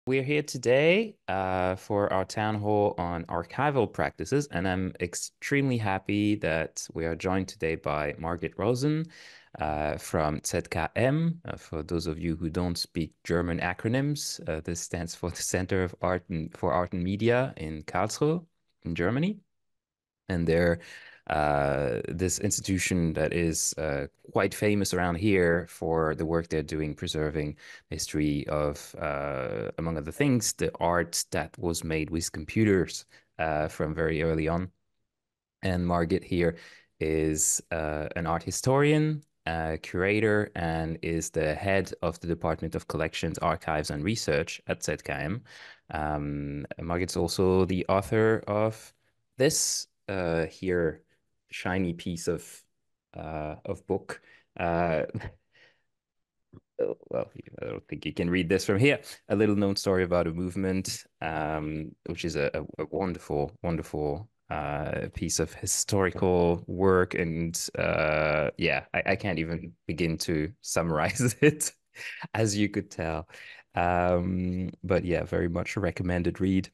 we're here today for our town hall on archival practices, and I'm extremely happy that we are joined today by Margit Rosen from ZKM. For those of you who don't speak German acronyms, this stands for the Center of Art and Media in Karlsruhe in Germany. And they're this institution that is quite famous around here for the work they're doing preserving history of, among other things, the art that was made with computers from very early on. And Margit here is an art historian, curator, and is the head of the Department of Collections, Archives, and Research at ZKM. Margit's also the author of this here shiny piece of book. Uh, well, I don't think you can read this from here. A little known story about a movement, which is a wonderful, wonderful piece of historical work. And yeah, I can't even begin to summarize it, as you could tell. But yeah, very much a recommended read.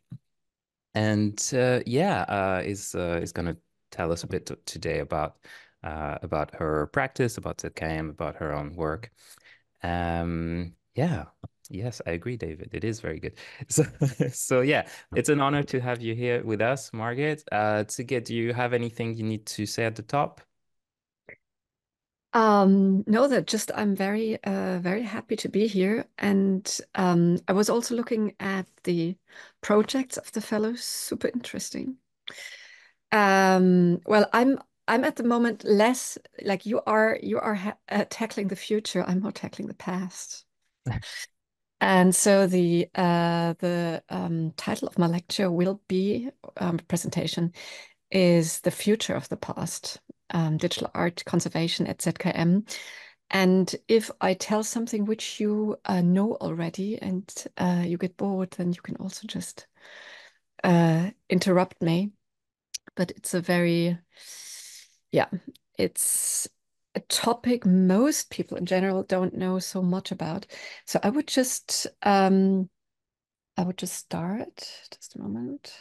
And yeah, is going to tell us a bit today about her practice, about ZKM, about her own work. Yeah, yes, I agree, David. It is very good. So, so yeah, it's an honor to have you here with us, Margaret. Do you have anything you need to say at the top? No, that just I'm very happy to be here. And I was also looking at the projects of the fellows, super interesting. Well, I'm at the moment less like you are ha tackling the future. I'm more tackling the past. And so the title of my lecture will be presentation is the future of the past, digital art conservation at ZKM. And if I tell something which you know already and you get bored, then you can also just interrupt me. But it's a very, yeah, it's a topic most people in general don't know so much about. So I would just start. Just a moment.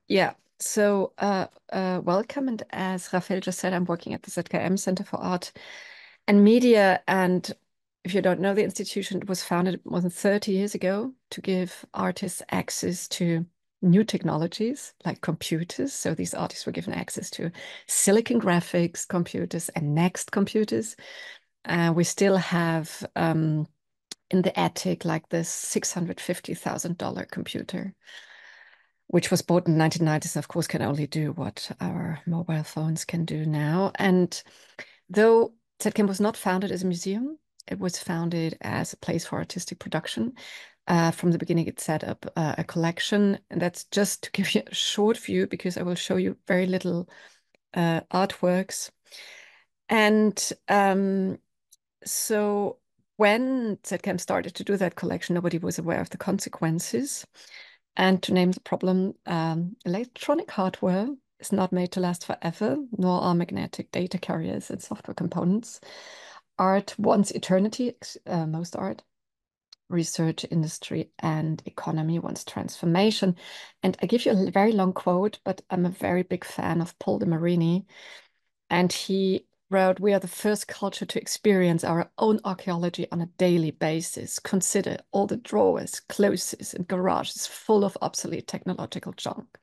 Yeah. So, welcome. And as Raphael just said, I'm working at the ZKM Center for Art and Media. And if you don't know the institution, it was founded more than 30 years ago to give artists access to new technologies like computers. So these artists were given access to silicon graphics computers and Next computers. We still have in the attic like this $650,000 computer which was bought in the 1990s, of course, can only do what our mobile phones can do now. And though ZKM was not founded as a museum, it was founded as a place for artistic production. From the beginning, it set up a collection. And that's just to give you a short view, because I will show you very little artworks. And so when ZKM started to do that collection, nobody was aware of the consequences. And to name the problem, electronic hardware is not made to last forever, nor are magnetic data carriers and software components. Art wants eternity, most art. Research, industry, and economy wants transformation. And I give you a very long quote, but I'm a very big fan of Paul de Marini. And he wrote, "We are the first culture to experience our own archaeology on a daily basis. Consider all the drawers, closets, and garages full of obsolete technological junk.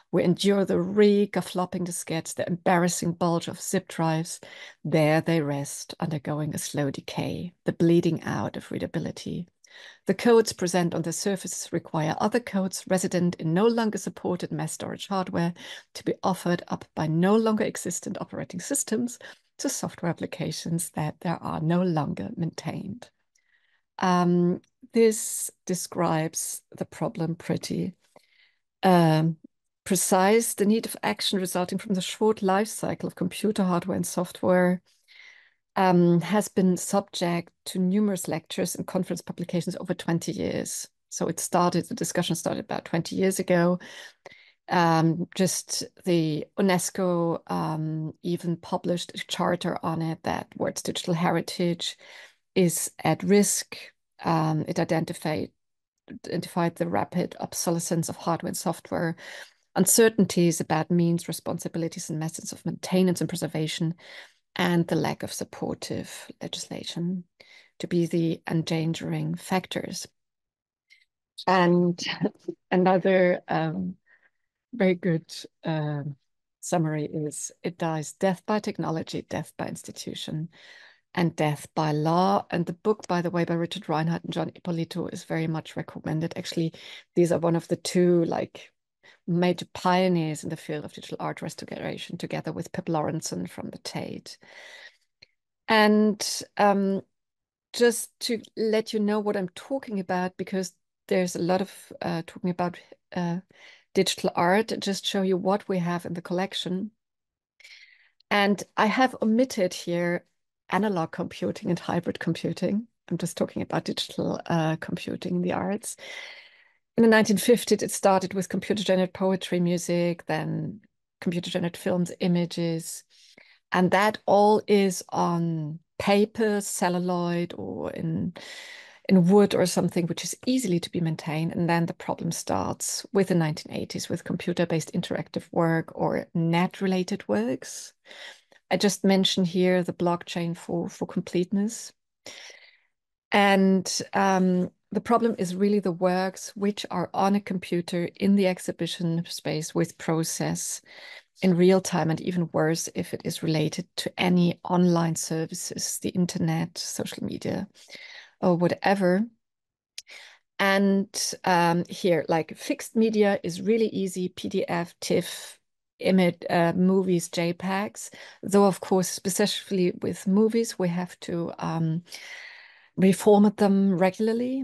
We endure the reek of flopping diskettes, the embarrassing bulge of zip drives. There they rest, undergoing a slow decay, the bleeding out of readability. The codes present on the surfaces require other codes resident in no longer supported mass storage hardware to be offered up by no longer existent operating systems to software applications that there are no longer maintained." Um, this describes the problem pretty um, precise. The need of action resulting from the short life cycle of computer hardware and software has been subject to numerous lectures and conference publications over 20 years. So the discussion started about 20 years ago. Just the UNESCO even published a charter on it that world's digital heritage is at risk. It identified identified the rapid obsolescence of hardware and software, uncertainties about means, responsibilities, and methods of maintenance and preservation, and the lack of supportive legislation to be the endangering factors. And another very good summary is it dies death by technology, death by institution, and death by law. And the book, by the way, by Richard Reinhardt and John Ippolito is very much recommended. Actually, these are one of the two major pioneers in the field of digital art restoration, together with Pip Lawrenson from the Tate. And just to let you know what I'm talking about, because there's a lot of talking about digital art, just show you what we have in the collection. And I have omitted here analog computing and hybrid computing. I'm just talking about digital computing in the arts. In the 1950s, it started with computer-generated poetry, music, then computer-generated films, images, and that all is on paper, celluloid, or in wood or something, which is easily to be maintained. And then the problem starts with the 1980s with computer-based interactive work or net-related works. I just mentioned here the blockchain for completeness. And the problem is really the works which are on a computer in the exhibition space with process in real time, and even worse if it is related to any online services, the internet, social media, or whatever. And here, like fixed media is really easy, PDF, TIFF, image, movies, JPEGs, though of course, especially with movies, we have to reformat them regularly.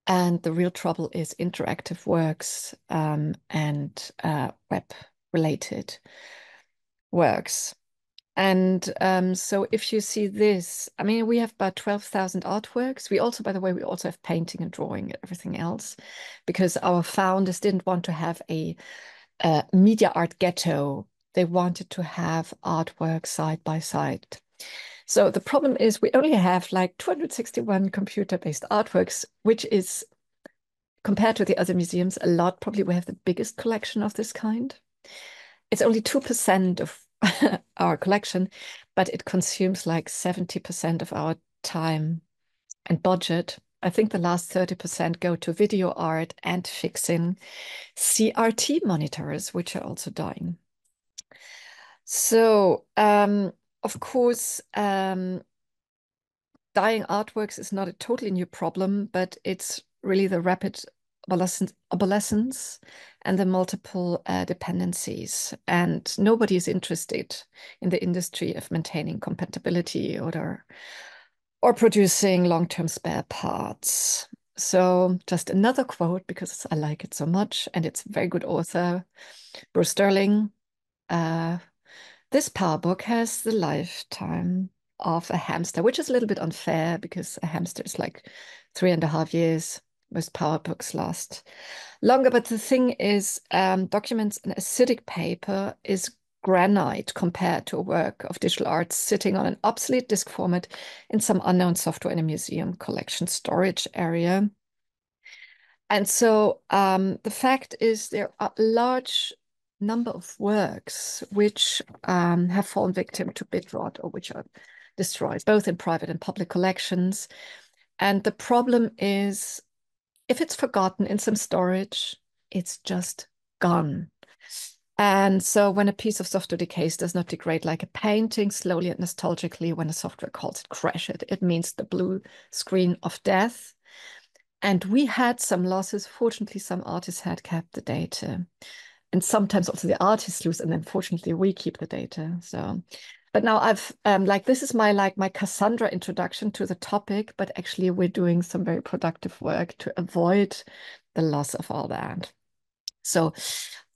And the real trouble is interactive works and web-related works. And so if you see this, I mean, we have about 12,000 artworks. We also, by the way, we also have painting and drawing and everything else, because our founders didn't want to have a media art ghetto. They wanted to have artwork side by side. So the problem is we only have like 261 computer-based artworks, which is, compared to the other museums, a lot. Probably we have the biggest collection of this kind. It's only 2% of our collection, but it consumes like 70% of our time and budget. I think the last 30% go to video art and fixing CRT monitors, which are also dying. So, of course, dying artworks is not a totally new problem, but it's really the rapid obsolescence and the multiple dependencies. And nobody is interested in the industry of maintaining compatibility or producing long-term spare parts. So just another quote, because I like it so much, and it's a very good author, Bruce Sterling. This power book has the lifetime of a hamster, which is a little bit unfair because a hamster is like 3.5 years. Most power books last longer. But the thing is, documents and acidic paper is granite compared to a work of digital art sitting on an obsolete disk format in some unknown software in a museum collection storage area. And so the fact is there are a large number of works which have fallen victim to bit rot or which are destroyed, both in private and public collections. And the problem is, if it's forgotten in some storage, it's just gone. And so when a piece of software decays, does not degrade like a painting, slowly and nostalgically, when a software calls it crash it means the blue screen of death. And we had some losses. Fortunately, some artists had kept the data. And sometimes also the artists lose, and then fortunately we keep the data. So, but now I've this is my Cassandra introduction to the topic, but actually we're doing some very productive work to avoid the loss of all that. So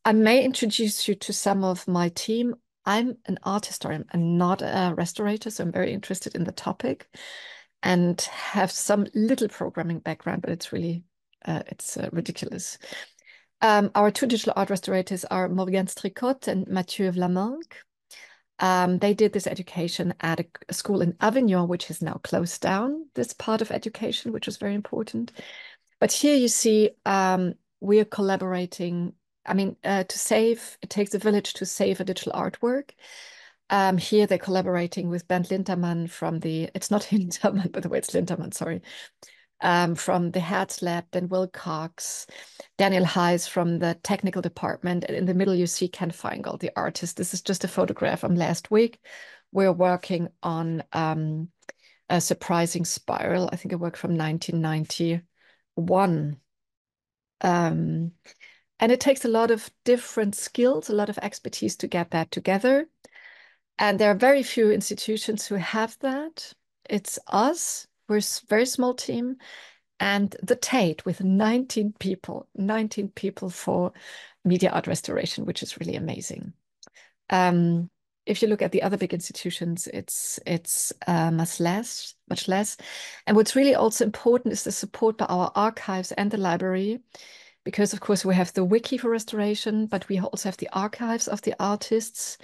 I may introduce you to some of my team. I'm an art historian and not a restorator, so I'm very interested in the topic and have some little programming background, but it's really, it's ridiculous. Our two digital art restorators are Morgane Stricot and Mathieu Vlaminck. They did this education at a school in Avignon, which is now closed down, this part of education, which was very important. But here you see we are collaborating. I mean, to save, it takes a village to save a digital artwork. Here they're collaborating with Bernd Lintermann from the, it's not Hintermann, by the way, it's Lintermann, sorry, from the Hertz Lab, then Will Cox, Daniel Heiss from the technical department. And in the middle, you see Ken Feingold, the artist. This is just a photograph from last week. We're working on a surprising spiral. I think it worked from 1991. And it takes a lot of different skills, a lot of expertise to get that together. And there are very few institutions who have that. It's us, we're a very small team, and the Tate with 19 people for media art restoration, which is really amazing. If you look at the other big institutions, it's much less. And what's really also important is the support by our archives and the library, because of course we have the wiki for restoration, but we also have the archives of the artists.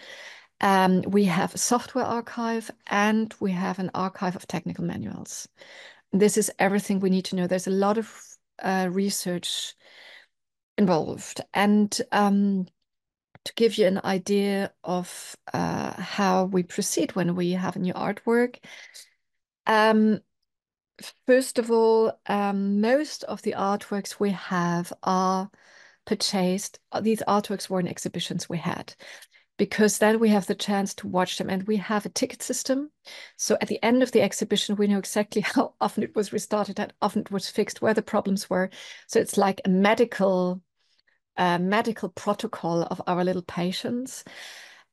We have a software archive and we have an archive of technical manuals. This is everything we need to know. There's a lot of research involved. And to give you an idea of how we proceed when we have a new artwork, first of all, most of the artworks we have are purchased. These artworks were in exhibitions we had, because then we have the chance to watch them, and we have a ticket system. So at the end of the exhibition, we know exactly how often it was restarted, how often it was fixed, where the problems were. So it's like a medical protocol of our little patients.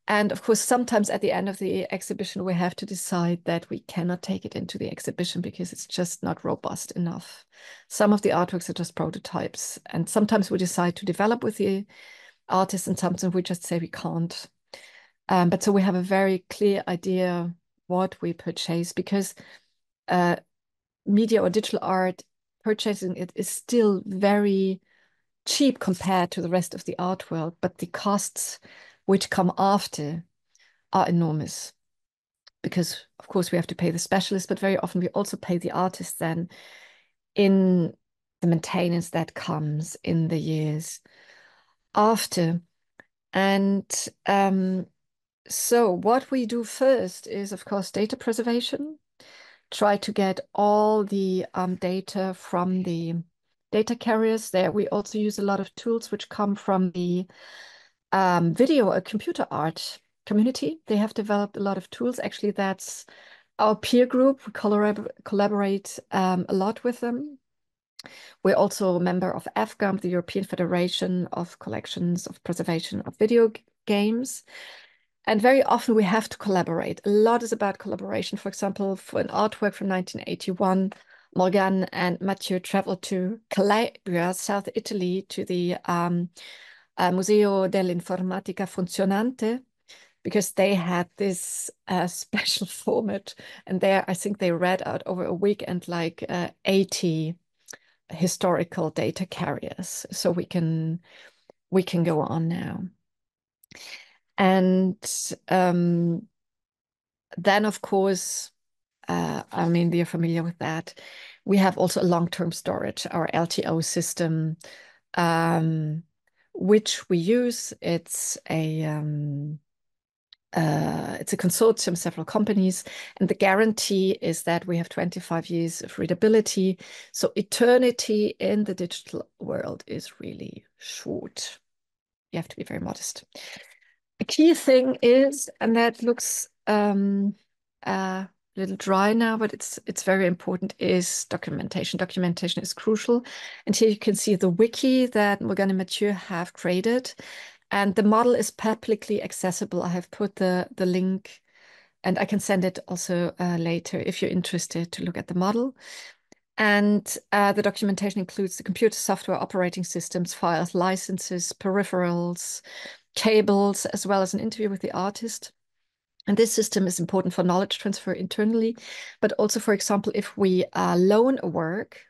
And of course, sometimes at the end of the exhibition, we have to decide that we cannot take it into the exhibition because it's just not robust enough. Some of the artworks are just prototypes, and sometimes we decide to develop with the artists, and sometimes we just say we can't. But so we have a very clear idea what we purchase, because media or digital art, purchasing it is still very cheap compared to the rest of the art world, but the costs which come after are enormous, because of course we have to pay the specialists, but very often we also pay the artists then in the maintenance that comes in the years after. And so what we do first is, of course, data preservation. Try to get all the data from the data carriers there. We also use a lot of tools which come from the video or computer art community. They have developed a lot of tools. Actually, that's our peer group. We collaborate a lot with them. We're also a member of EFGAM, the European Federation of Collections of Preservation of Video Games. And very often we have to collaborate. A lot is about collaboration. For example, for an artwork from 1981, Morgan and Mathieu traveled to Calabria, South Italy, to the Museo dell'Informatica Funzionante, because they had this special format. And there, I think they read out over a weekend like 80 historical data carriers. So we can go on now. And then, of course, I mean, you're familiar with that. We have also a long-term storage, our LTO system, which we use. It's a consortium, several companies, and the guarantee is that we have 25 years of readability. So eternity in the digital world is really short. You have to be very modest. A key thing is, and that looks a little dry now, but it's very important, is documentation. Documentation is crucial. And here you can see the wiki that Morgan and Mathieu have created. And the model is publicly accessible. I have put the link, and I can send it also later if you're interested to look at the model. And the documentation includes the computer software, operating systems, files, licenses, peripherals, tables, as well as an interview with the artist. And this system is important for knowledge transfer internally, but also, for example, if we loan a work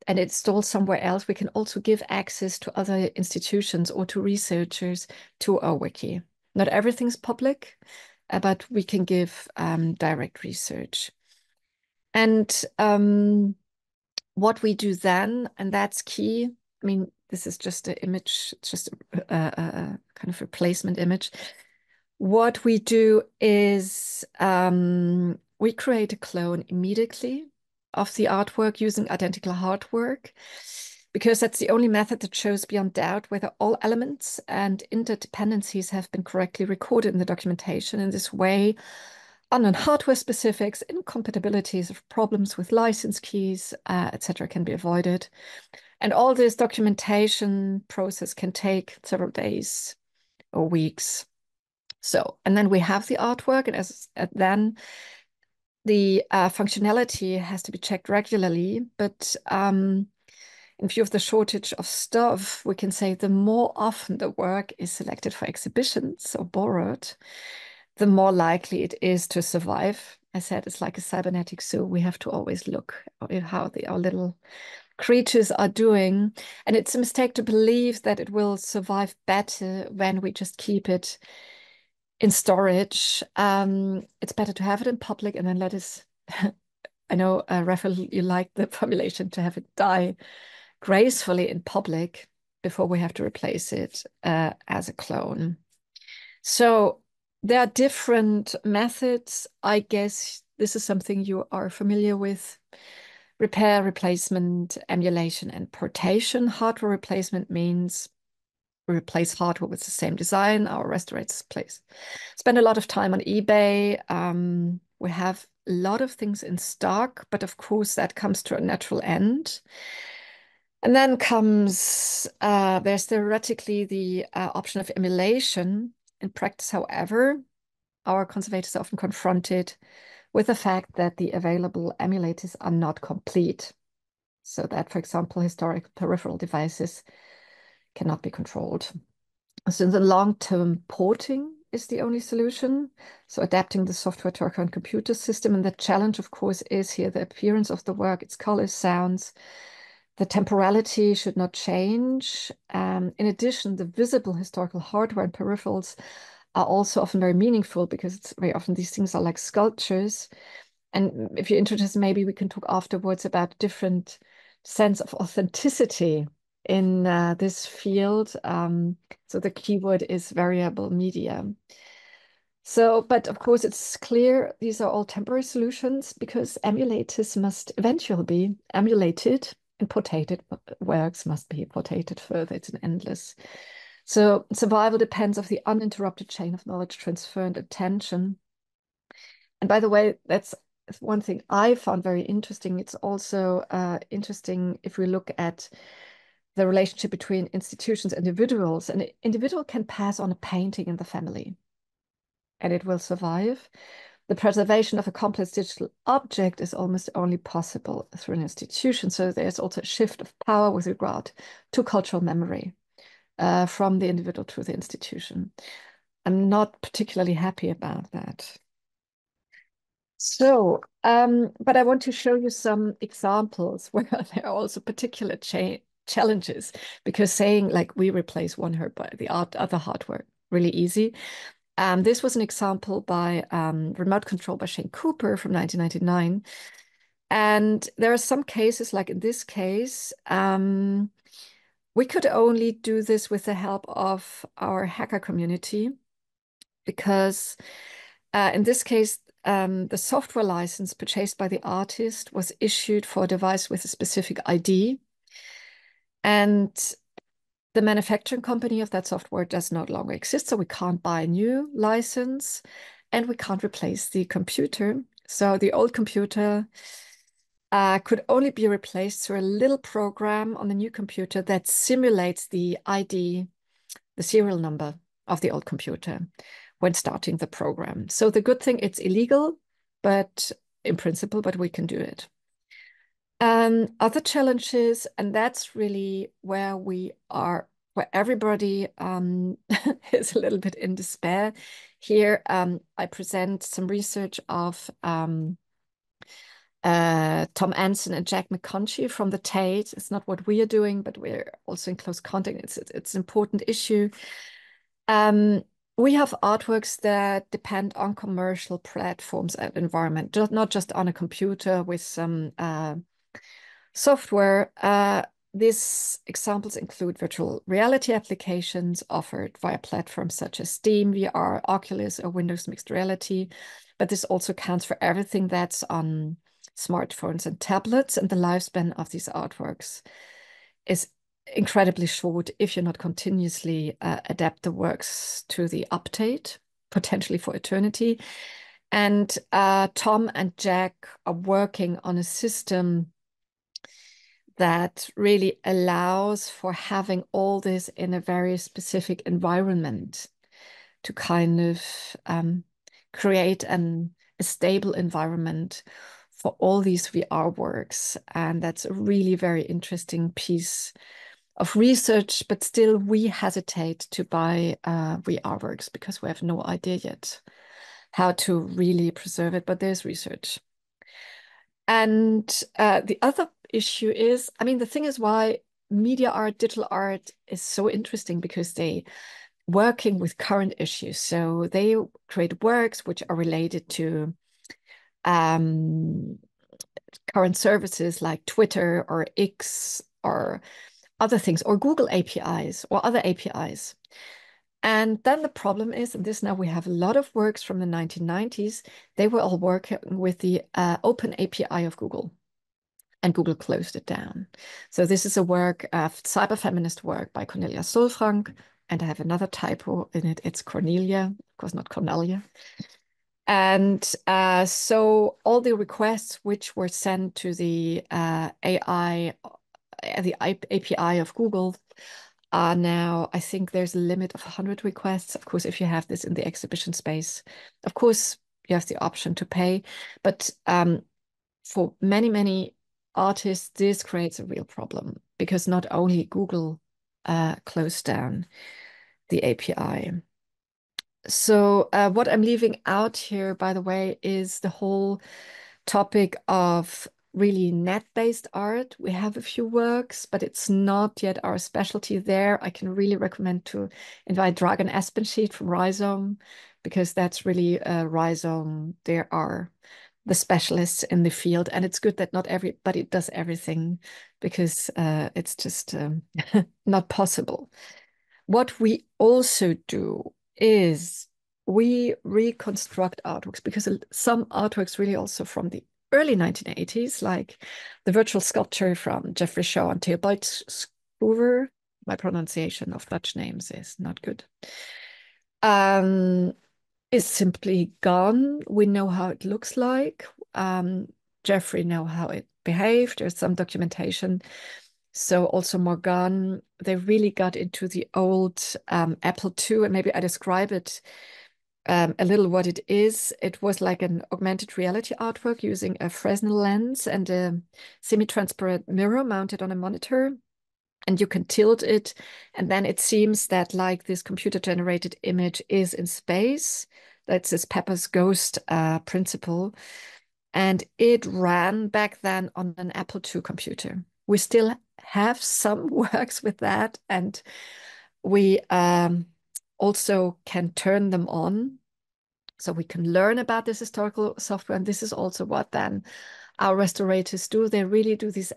and it's installed somewhere else, we can also give access to other institutions or to researchers to our wiki. Not everything's public, but we can give direct research. And what we do then, and that's key. I mean, this is just an image, it's just a kind of replacement image. What we do is we create a clone immediately of the artwork using identical artwork, because that's the only method that shows beyond doubt whether all elements and interdependencies have been correctly recorded in the documentation. In this way, unknown hardware specifics, incompatibilities of problems with license keys, etc., can be avoided. And all this documentation process can take several days or weeks. So, and then we have the artwork, and then the functionality has to be checked regularly. But in view of the shortage of stuff, we can say the more often the work is selected for exhibitions or borrowed, the more likely it is to survive. I said it's like a cybernetic zoo. We have to always look at how our little creatures are doing. And it's a mistake to believe that it will survive better when we just keep it in storage. It's better to have it in public and then let us, I know, Raphael, you like the formulation, to have it die gracefully in public before we have to replace it as a clone. So there are different methods. I guess this is something you are familiar with: repair, replacement, emulation, and portation. Hardware replacement means we replace hardware with the same design. Our restorators spend a lot of time on eBay. We have a lot of things in stock, but of course that comes to a natural end. And then comes, there's theoretically the option of emulation. In practice, however, our conservators are often confronted with the fact that the available emulators are not complete. So that, for example, historic peripheral devices cannot be controlled. So in the long term, porting is the only solution. So adapting the software to our current computer system. And the challenge, of course, is here the appearance of the work, its colors, sounds. The temporality should not change. In addition, the visible historical hardware and peripherals are also often very meaningful, because it's very often these things are like sculptures. And if you're interested, maybe we can talk afterwards about different sense of authenticity in this field. So the keyword is variable media. So, but of course, it's clear these are all temporary solutions, because emulators must eventually be emulated, and portated works must be portated further. It's an endless. So survival depends on the uninterrupted chain of knowledge transfer and attention. And by the way, that's one thing I found very interesting. It's also interesting if we look at the relationship between institutions and individuals. An individual can pass on a painting in the family, and it will survive. The preservation of a complex digital object is almost only possible through an institution. So there's also a shift of power with regard to cultural memory from the individual to the institution. I'm not particularly happy about that. So, but I want to show you some examples where there are also particular challenges, because saying like we replace one hardware by the other hardware really easy. This was an example by remote control by Shane Cooper from 1999. And there are some cases, like in this case, we could only do this with the help of our hacker community, because in this case, the software license purchased by the artist was issued for a device with a specific ID. And the manufacturing company of that software does no longer exist, so we can't buy a new license, and we can't replace the computer. So the old computer could only be replaced through a little program on the new computer that simulates the ID, the serial number of the old computer when starting the program. So the good thing, it's illegal, but in principle, but we can do it. Other challenges, and that's really where we are, where everybody is a little bit in despair. Here, I present some research of Tom Anson and Jack McConchy from the Tate. It's not what we are doing, but we're also in close contact. It's an important issue. We have artworks that depend on commercial platforms and environment, not just on a computer with some software. These examples include virtual reality applications offered via platforms such as Steam, VR, Oculus, or Windows Mixed Reality. But this also counts for everything that's on smartphones and tablets, and the lifespan of these artworks is incredibly short if you're not continuously adapt the works to the update, potentially for eternity. And Tom and Jack are working on a system that really allows for having all this in a very specific environment to kind of create a stable environment for all these VR works. And that's a really very interesting piece of research, but still we hesitate to buy VR works because we have no idea yet how to really preserve it, but there's research. And the other issue is, I mean, the thing is why media art, digital art is so interesting because they working with current issues. So they create works which are related to current services like Twitter or X or other things, or Google APIs or other APIs. And then the problem is, and this now we have a lot of works from the 1990s, they were all working with the open API of Google, and Google closed it down. So this is a work, cyber feminist work by Cornelia Solfrank, and I have another typo in it. It's Cornelia, of course, not Cornelia. And so all the requests which were sent to the AI, the API of Google are now, I think there's a limit of 100 requests. Of course, if you have this in the exhibition space, of course, you have the option to pay. But for many, many artists, this creates a real problem because not only Google closed down the API. So what I'm leaving out here, by the way, is the whole topic of really net-based art. We have a few works, but it's not yet our specialty there. I can really recommend to invite Dragan Espenschied from Rhizome, because that's really Rhizome. There are the specialists in the field, and it's good that not everybody does everything because it's just not possible. What we also do is we reconstruct artworks, because some artworks really also from the early 1980s, like the virtual sculpture from Jeffrey Shaw and Theobald Schoover. My pronunciation of Dutch names is not good. Is simply gone. We know how it looks like. Jeffrey know how it behaved. There's some documentation. So also Morgan, they really got into the old Apple II, and maybe I describe it a little what it is. It was like an augmented reality artwork using a Fresnel lens and a semi-transparent mirror mounted on a monitor. And you can tilt it, and then it seems that like this computer-generated image is in space. That's this Pepper's Ghost principle. And it ran back then on an Apple II computer. We still have some works with that, and we also can turn them on. So we can learn about this historical software. And this is also what then our restorators do. They really do this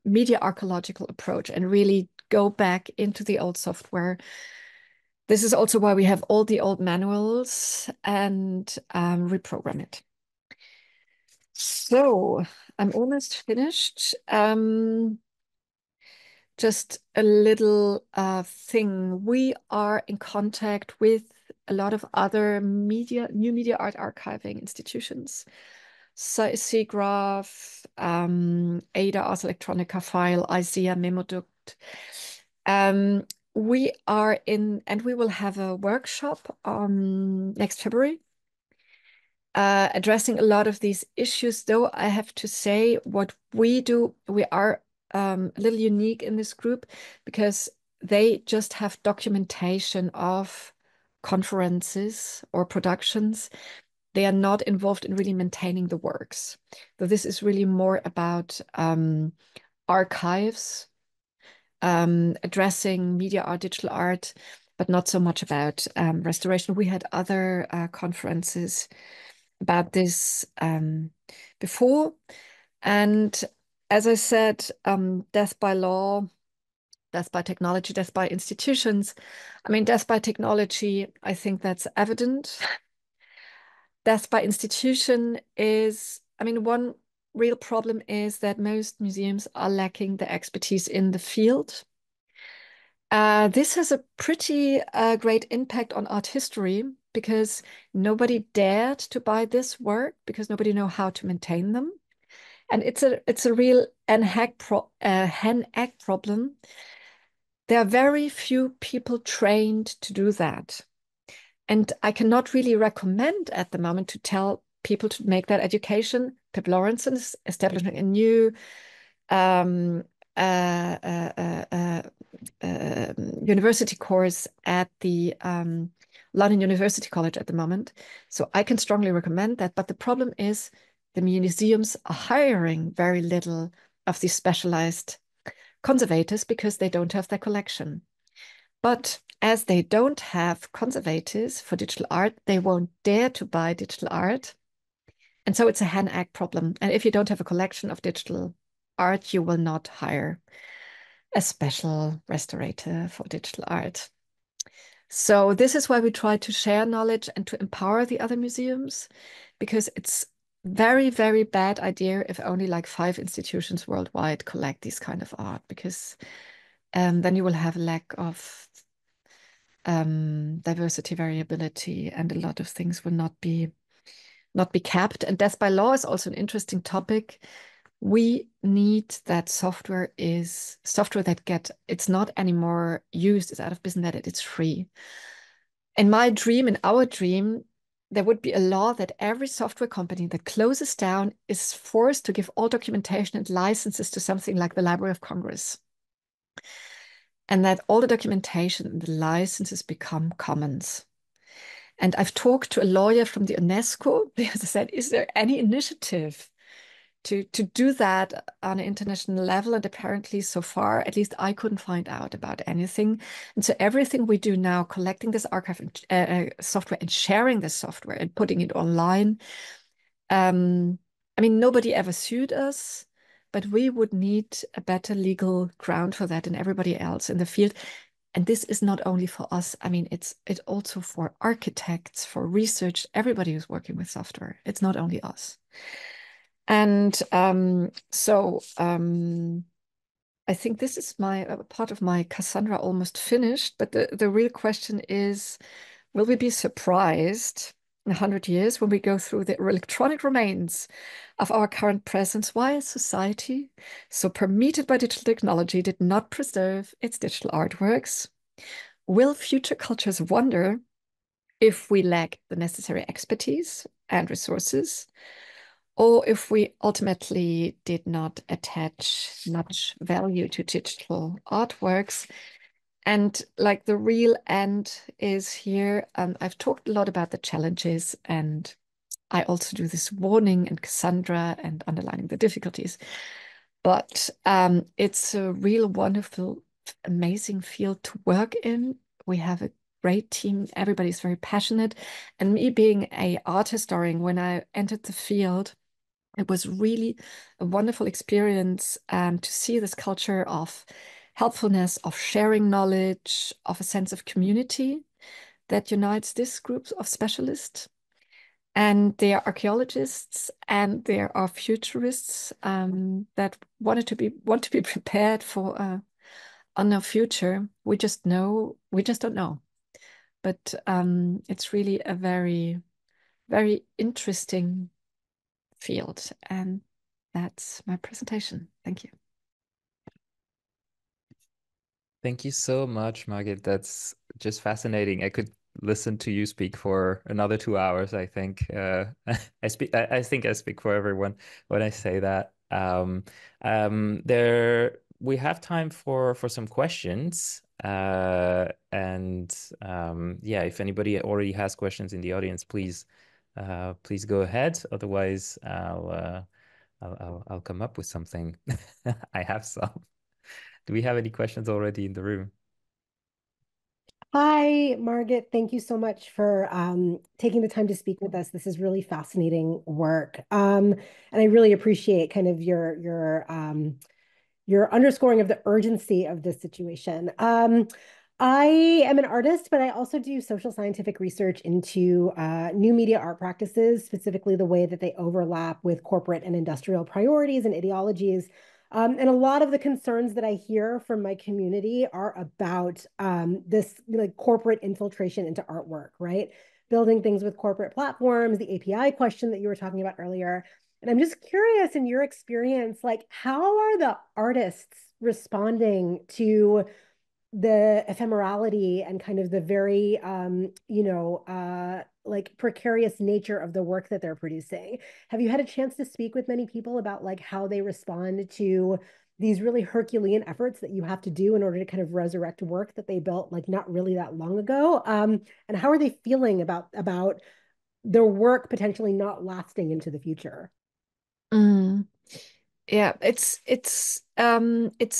media archaeological approach and really go back into the old software. This is also why we have all the old manuals and reprogram it. So I'm almost finished. Just a little thing. We are in contact with a lot of other new media art archiving institutions. So SIGGRAPH, Ada, Ars Electronica File, IZEA, Memoduct. We are in, and we will have a workshop on next February addressing a lot of these issues. Though I have to say, what we do, we are a little unique in this group because they just have documentation of conferences or productions. They are not involved in really maintaining the works. So this is really more about archives, addressing media art, digital art, but not so much about restoration. We had other conferences about this before. And as I said, death by law, death by technology, death by institutions. I mean, death by technology, I think that's evident. Death by institution is, I mean, one real problem is that most museums are lacking the expertise in the field. This has a pretty great impact on art history because nobody dared to buy this work because nobody know how to maintain them. And it's a real hen egg problem. There are very few people trained to do that. And I cannot really recommend at the moment to tell people to make that education. Pip Lawrenson is establishing a new um, uh, uh, uh, uh, university course at the London University College at the moment. So I can strongly recommend that. But the problem is the museums are hiring very little of these specialized conservators because they don't have their collection. But as they don't have conservators for digital art, they won't dare to buy digital art. And so it's a hen egg problem. And if you don't have a collection of digital art, you will not hire a special restorator for digital art. So this is why we try to share knowledge and to empower the other museums, because it's very, very bad idea if only like 5 institutions worldwide collect these kind of art, because then you will have a lack of diversity, variability, and a lot of things will not be capped. And death by law is also an interesting topic. We need that software is software that it's not anymore used, it's out of business, that it's free. In my dream, in our dream, there would be a law that every software company that closes down is forced to give all documentation and licenses to something like the Library of Congress. And that all the documentation and the licenses become commons. And I've talked to a lawyer from the UNESCO because I said, is there any initiative to do that on an international level? And apparently so far, at least I couldn't find out about anything. And so everything we do now, collecting this archive software and sharing this software and putting it online, I mean, nobody ever sued us, but we would need a better legal ground for that and everybody else in the field. And this is not only for us. I mean, it's also for architects, for research, everybody who's working with software. It's not only us. And I think this is my part of my Cassandra almost finished. But the real question is, will we be surprised in 100 years when we go through the electronic remains of our current presence? Why society, so permeated by digital technology, did not preserve its digital artworks? Will future cultures wonder if we lack the necessary expertise and resources, or if we ultimately did not attach much value to digital artworks? And like the real end is here. I've talked a lot about the challenges, and I also do this warning and Cassandra and underlining the difficulties. But it's a real wonderful, amazing field to work in. We have a great team. Everybody's very passionate. And me being an art historian, when I entered the field, it was really a wonderful experience to see this culture of helpfulness, of sharing knowledge, of a sense of community that unites this group of specialists. And they are archaeologists and there are futurists that want to be prepared for a unknown future. We just don't know. But it's really a very, very interesting field. And that's my presentation. Thank you. Thank you so much, Margit. That's just fascinating. I could listen to you speak for another 2 hours, I think. I think I speak for everyone when I say that. There we have time for some questions. And yeah, if anybody already has questions in the audience, please go ahead. Otherwise, I'll come up with something. I have some. Do we have any questions already in the room? Hi, Margit. Thank you so much for taking the time to speak with us. This is really fascinating work, and I really appreciate kind of your underscoring of the urgency of this situation. I am an artist, but I also do social scientific research into new media art practices, specifically the way that they overlap with corporate and industrial priorities and ideologies. And a lot of the concerns that I hear from my community are about this like corporate infiltration into artwork, right? Building things with corporate platforms, the API question that you were talking about earlier. And I'm just curious in your experience, like how are the artists responding to the ephemerality and kind of the very, like precarious nature of the work that they're producing? Have you had a chance to speak with many people about like how they respond to these really Herculean efforts that you have to do in order to kind of resurrect work that they built like not really that long ago? And how are they feeling about their work potentially not lasting into the future? Mm. Yeah, it's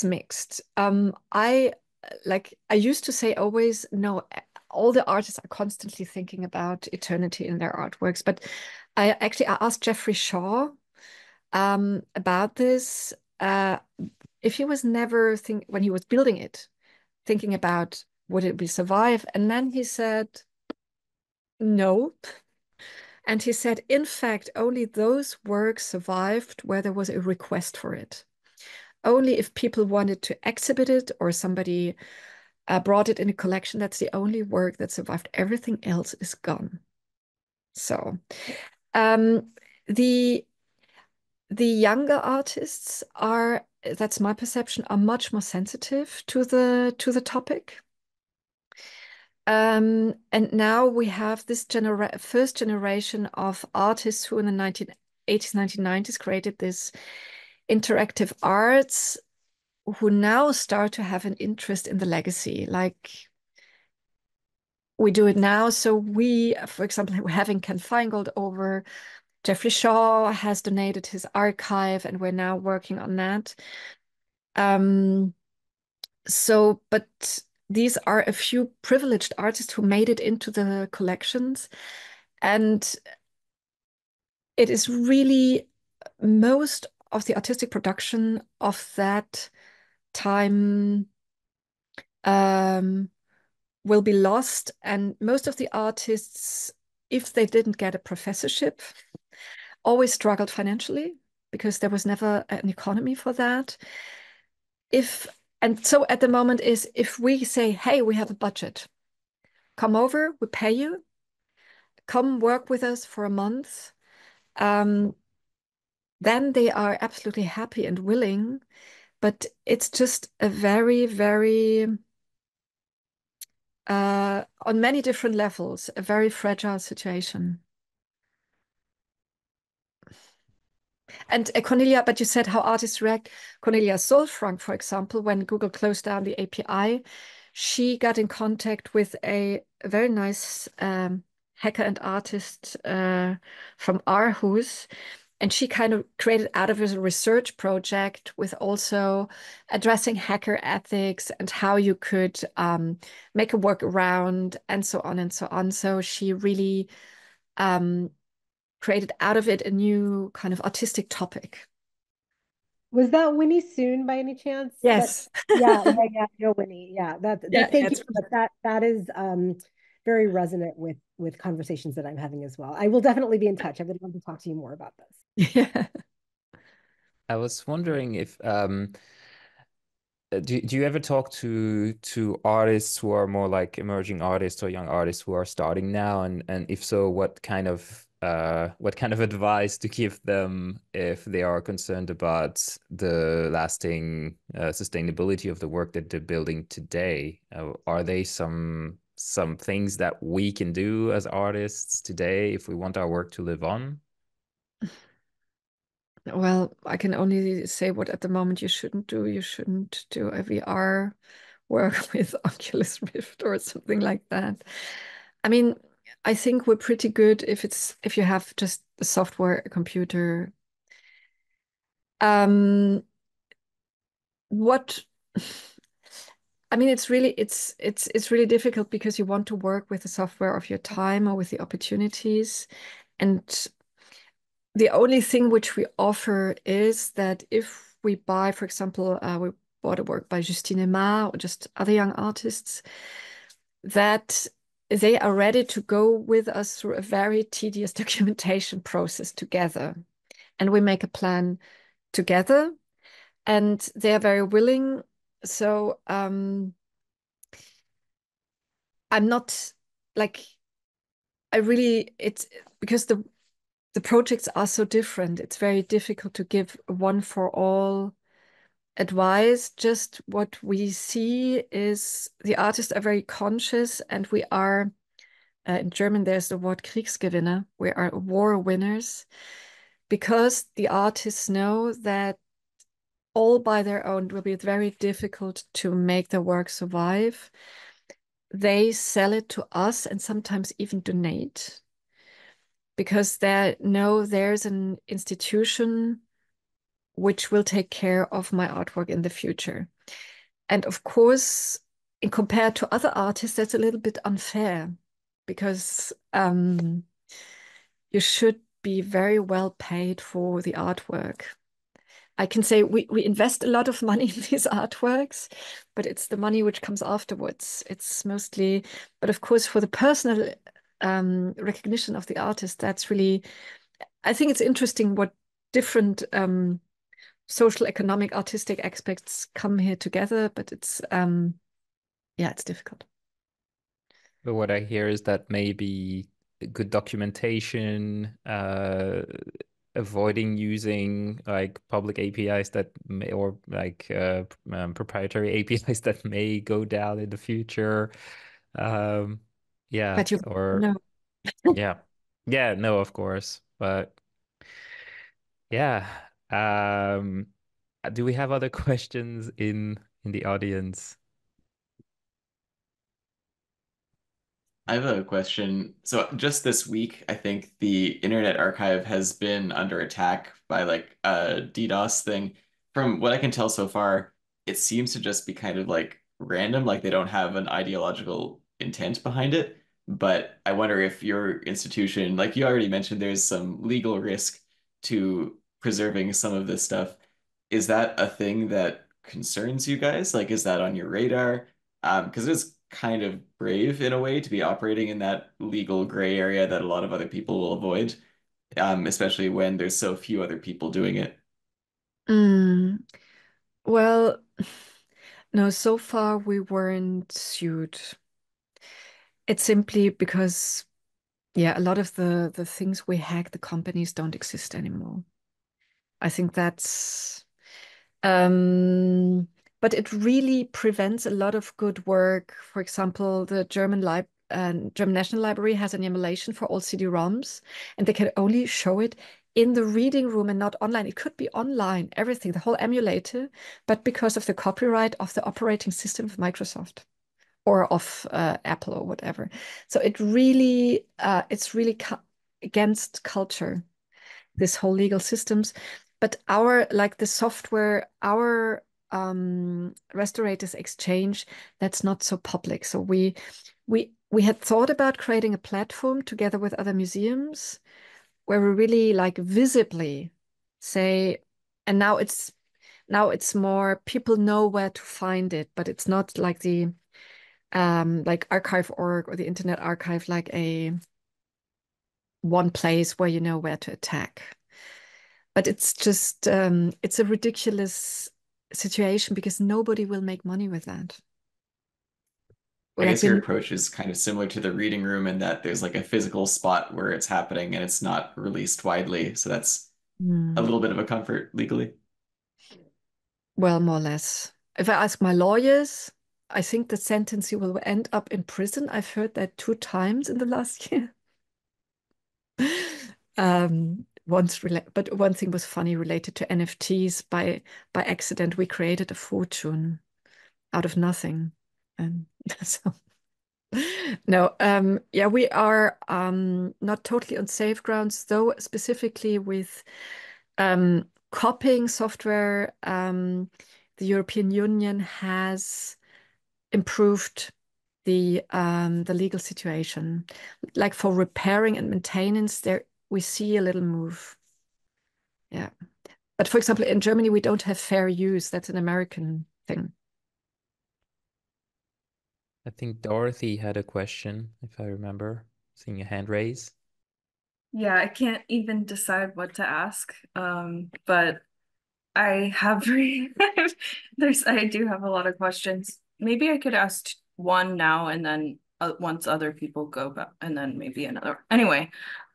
mixed. I used to say always, no, all the artists are constantly thinking about eternity in their artworks. But I asked Jeffrey Shaw about this. If he was never think when he was building it, thinking about would it be survive, and then he said no. And he said, in fact, only those works survived where there was a request for it. Only if people wanted to exhibit it or somebody brought it in a collection, that's the only work that survived. Everything else is gone. So um, the the younger artists are, that's my perception, are much more sensitive to the topic. And now we have this first generation of artists who in the 1980s, 1990s created this interactive arts who now start to have an interest in the legacy. Like we do it now. So we, for example, we're having Ken Feingold over. Jeffrey Shaw has donated his archive, and we're now working on that. Um, but these are a few privileged artists who made it into the collections. And it is really most of the artistic production of that time um, will be lost. And most of the artists, if they didn't get a professorship, always struggled financially because there was never an economy for that. If and so at the moment is if we say, hey, we have a budget, come over, we pay you, come work with us for a month, um, then they are absolutely happy and willing. But it's just a very, very on many different levels, a very fragile situation. And Cornelia, but you said how artists react. Cornelia Solfrank, for example, when Google closed down the API, she got in contact with a very nice hacker and artist from Aarhus. And she kind of created out of it a research project with also addressing hacker ethics and how you could make a workaround and so on and so on. So she really um, created out of it a new kind of artistic topic. Was that Winnie Soon by any chance? That Yes. yeah, no Winnie. Yeah, Yeah, that thank you it's for that. That is very resonant with conversations that I'm having as well. I will definitely be in touch. I would love to talk to you more about this. yeah. I was wondering if do you ever talk to artists who are more like emerging artists or young artists who are starting now, and if so, what kind of advice to give them if they are concerned about the lasting sustainability of the work that they're building today? Are they some things that we can do as artists today if we want our work to live on? Well, I can only say what at the moment you shouldn't do. You shouldn't do a VR work with Oculus Rift or something like that. I mean, I think we're pretty good if you have just the software, a computer. Um, what I mean, it's really difficult because you want to work with the software of your time or with the opportunities. And the only thing which we offer is that if we buy, for example, we bought a work by Justine Aimard or just other young artists, that they are ready to go with us through a very tedious documentation process together. And we make a plan together, and they are very willing. So I'm not like, it's because the projects are so different. It's very difficult to give one for all advice. Just what we see is the artists are very conscious, and we are, in German, there's the word Kriegsgewinner. We are war winners because the artists know that all by their own it will be very difficult to make the work survive. They sell it to us and sometimes even donate because they know there's an institution which will take care of my artwork in the future. And of course, in compared to other artists, that's a little bit unfair because you should be very well paid for the artwork. I can say we invest a lot of money in these artworks, but it's the money which comes afterwards. It's mostly, but of course, for the personal recognition of the artist, that's really, I think it's interesting what different social, economic, artistic aspects come here together, but it's, yeah, it's difficult. But what I hear is that maybe good documentation, avoiding using like public APIs that may, or like proprietary APIs that may go down in the future. Yeah, But you or know, yeah, yeah, no, of course, but yeah. Um, do we have other questions in the audience? I have a question. So just this week, I think the Internet Archive has been under attack by like a DDoS thing. From what I can tell so far, it seems to just be kind of like random, like they don't have an ideological intent behind it. But I wonder if your institution, like you already mentioned, there's some legal risk to preserving some of this stuff. Is that a thing that concerns you guys? Like, is that on your radar? Because it's kind of brave in a way to be operating in that legal gray area that a lot of other people will avoid, especially when there's so few other people doing it. mm, well, no, so far we weren't sued. It's simply because, yeah, a lot of the things we hack, the companies don't exist anymore. I think that's, um, but it really prevents a lot of good work. For example, the German National Library has an emulation for all CD-ROMs, and they can only show it in the reading room and not online. It could be online, everything, the whole emulator, but because of the copyright of the operating system of Microsoft or of Apple or whatever. So it's really against culture, this whole legal systems. But like the software, our Restorators Exchange, that's not so public. So we had thought about creating a platform together with other museums where we really like visibly say, and now it's more people know where to find it, but it's not like the like archive.org or the Internet Archive, like a one place where you know where to attack. But it's just it's a ridiculous situation because nobody will make money with that. I Like guess your approach is kind of similar to the reading room in that there's like a physical spot where it's happening and it's not released widely. So that's a little bit of a comfort legally. well, more or less. If I ask my lawyers, I think the sentence you will end up in prison. I've heard that 2 times in the last year. But one thing was funny related to NFTs. By accident, we created a fortune out of nothing, and so no, yeah, we are not totally on safe grounds, though. Specifically with copying software, the European Union has improved the legal situation. Like for repairing and maintenance, there we see a little move. Yeah. But for example, in Germany, we don't have fair use. That's an American thing. I think Dorothy had a question, if I remember, seeing a hand raise. Yeah, I can't even decide what to ask. But I have I do have a lot of questions. Maybe I could ask one now and then once other people go back and then maybe another. Anyway,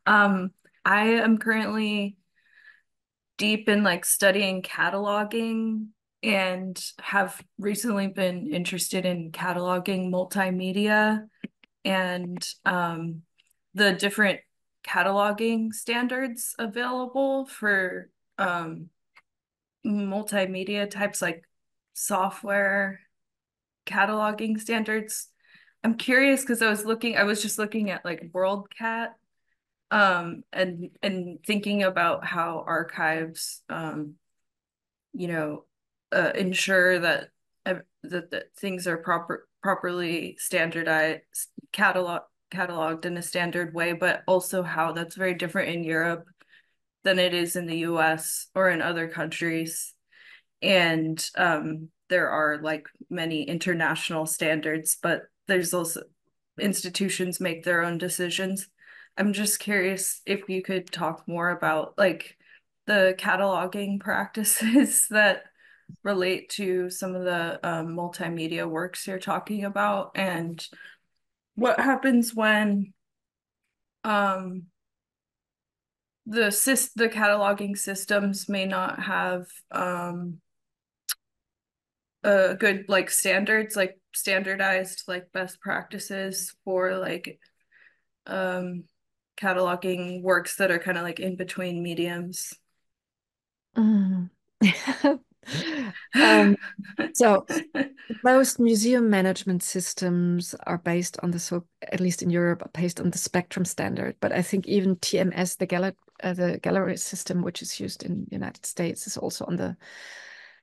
I am currently deep in like studying cataloging and have recently been interested in cataloging multimedia and the different cataloging standards available for multimedia types like software cataloging standards. I'm curious because I was just looking at like WorldCat and thinking about how archives you know ensure that that things are properly standardized cataloged in a standard way, but also how that's very different in Europe than it is in the US or in other countries. And there are like many international standards, but there's also institutions make their own decisions. I'm just curious if you could talk more about like the cataloging practices that relate to some of the multimedia works you're talking about, and what happens when the cataloging systems may not have a good like standards, like standardized like best practices for like cataloging works that are kind of like in between mediums. Mm. So most museum management systems are based on at least in Europe, are based on the Spectrum standard. But I think even TMS, the gallery system, which is used in the United States, is also on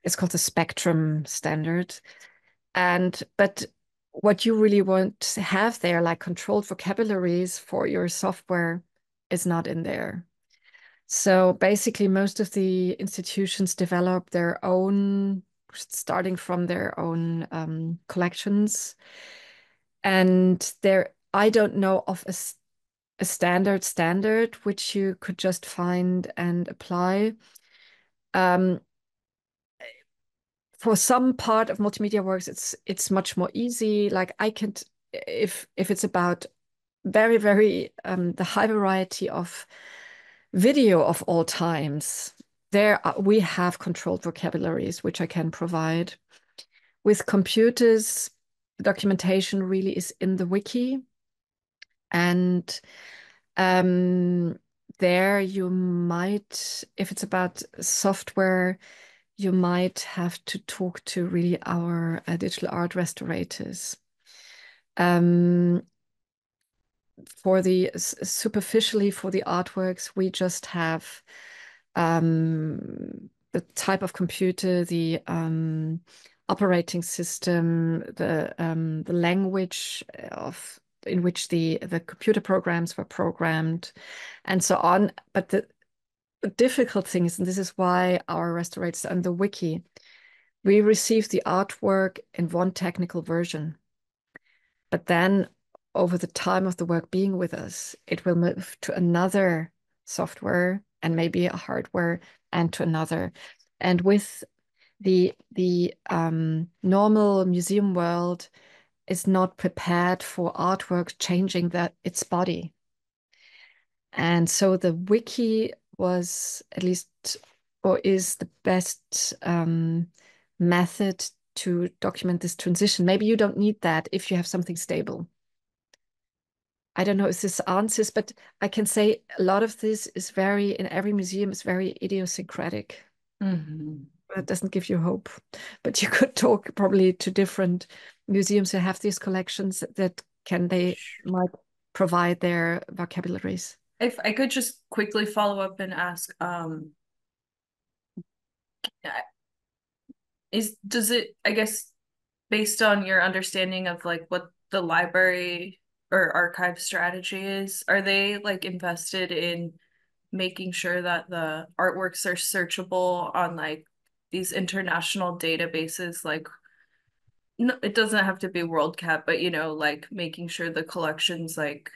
it's called the Spectrum standard. But what you really want to have there, like controlled vocabularies for your software, is not in there. So basically, most of the institutions develop their own, starting from their own collections. And I don't know of a standard which you could just find and apply. For some part of multimedia works, it's much more easy. Like I can, if it's about very, very the high variety of video of all times, we have controlled vocabularies which I can provide. With computers, the documentation really is in the wiki, and there you might, if it's about software, you might have to talk to really our digital art restaurators. Superficially for the artworks, we just have the type of computer, the operating system, the language in which the computer programs were programmed, and so on. But the difficult thing is, and this is why our restaurators and the wiki, we receive the artwork in one technical version, but then over the time of the work being with us, it will move to another software and maybe a hardware and to another. And with the normal museum world is not prepared for artwork changing its body. And so the wiki was at least, or is the best method to document this transition. Maybe you don't need that if you have something stable. I don't know if this answers, but I can say a lot of this is in every museum is very idiosyncratic. Mm-hmm. That doesn't give you hope, but you could talk probably to different museums who have these collections that might provide their vocabularies. If I could just quickly follow up and ask, I guess based on your understanding of like what the library or archive strategy is, are they like invested in making sure that the artworks are searchable on like these international databases? Like, no, it doesn't have to be WorldCat, but like making sure the collections like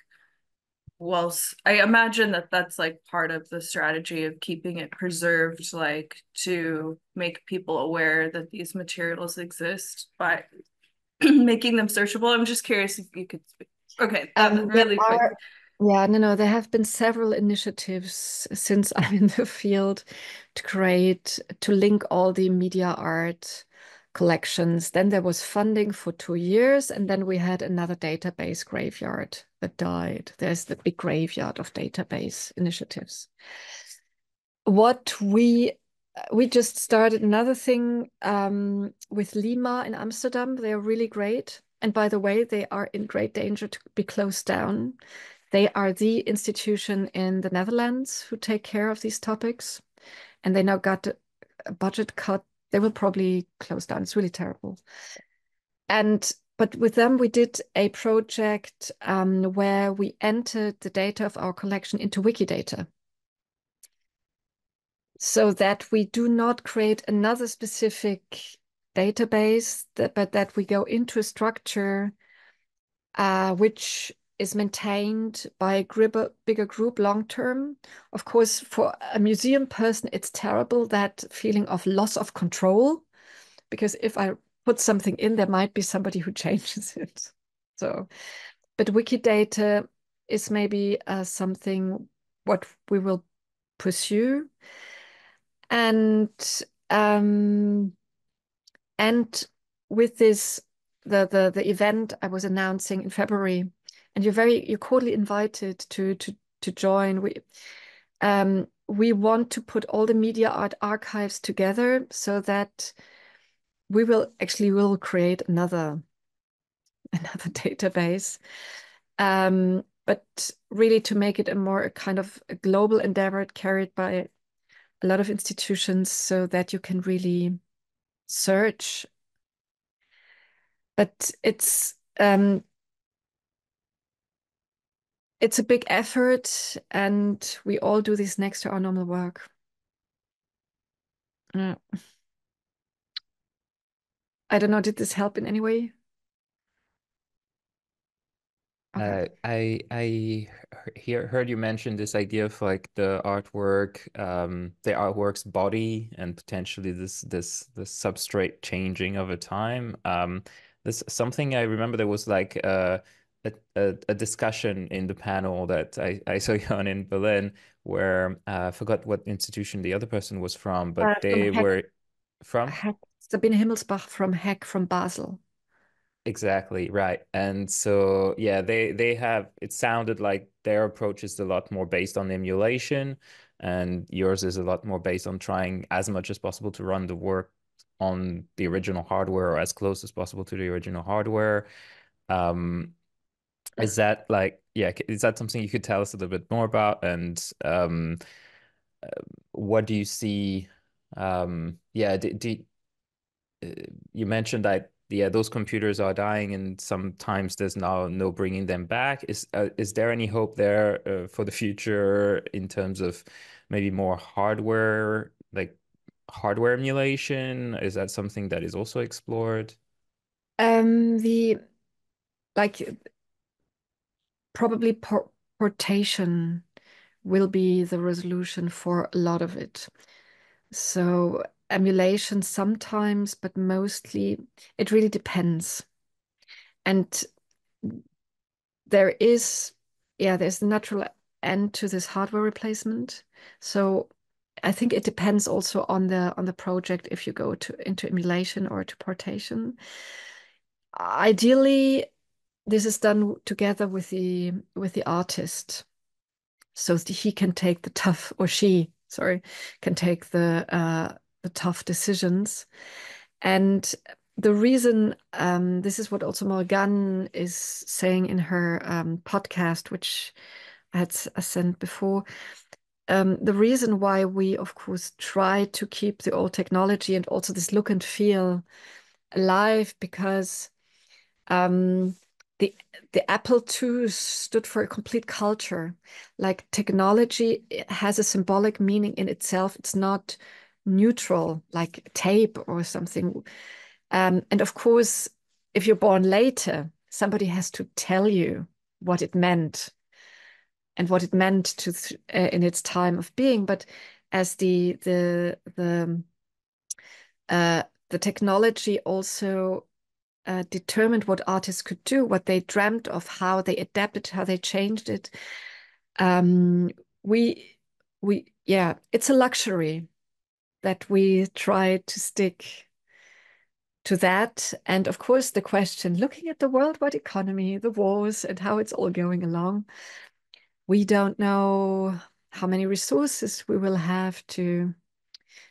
well, I imagine that that's like part of the strategy of keeping it preserved, like to make people aware that these materials exist by making them searchable. I'm just curious if you could speak. Okay, that really quick. Yeah, no, there have been several initiatives since I'm in the field to link all the media art collections. Then there was funding for 2 years, and then we had another database graveyard that died. There's the big graveyard of database initiatives. We just started another thing with Lima in Amsterdam. They are really great. And by the way, they are in great danger to be closed down. They are the institution in the Netherlands who take care of these topics. And they now got a budget cut. They will probably close down. It's really terrible. But with them, we did a project where we entered the data of our collection into Wikidata, so that we do not create another specific database, but that we go into a structure which is maintained by a bigger group long term. Of course, for a museum person, it's terrible, that feeling of loss of control, because if I put something in, there might be somebody who changes it. So, but Wikidata is maybe something what we will pursue. And with this, the event I was announcing in February, and you're cordially invited to join. We want to put all the media art archives together, so that we will create another database, but really to make it a kind of a global endeavor carried by a lot of institutions, so that you can really search. But it's a big effort, and we all do this next to our normal work. I don't know, did this help in any way? Okay. I heard you mention this idea of like the artwork's body, and potentially this substrate changing over time. This something I remember, there was like a discussion in the panel that I saw you on in Berlin, where I forgot what institution the other person was from, but they were from Sabine Himmelsbach from Heck from Basel. Exactly, right. And so, yeah, they have, it sounded like their approach is a lot more based on emulation, and yours is a lot more based on trying as much as possible to run the work on the original hardware, or as close as possible to the original hardware. Is that like, yeah, is that something you could tell us a little bit more about? And what do you see? Yeah, you mentioned that, yeah, those computers are dying, and sometimes there's now no bringing them back. Is there any hope there for the future in terms of maybe more hardware, like hardware emulation? Is that something that is also explored? Probably portation will be the resolution for a lot of it. So emulation sometimes, but mostly it really depends. And there's a natural end to this hardware replacement. So I think it depends also on the project, if you go into emulation or to portation. Ideally, this is done together with the artist, so he can take the tough, or she, sorry, can take the tough decisions. And the reason, this is what also Morgan is saying in her podcast, which I had sent before. The reason why we, of course, try to keep the old technology and also this look and feel alive because the Apple II stood for a complete culture. Like technology has a symbolic meaning in itself. It's not neutral like tape or something. And of course, if you're born later, somebody has to tell you what it meant and what it meant to in its time of being. But as the technology also determined what artists could do, what they dreamt of, how they adapted, how they changed it. We yeah, it's a luxury that we try to stick to that. And of course, the question, looking at the worldwide economy, the wars, and how it's all going along, we don't know how many resources we will have to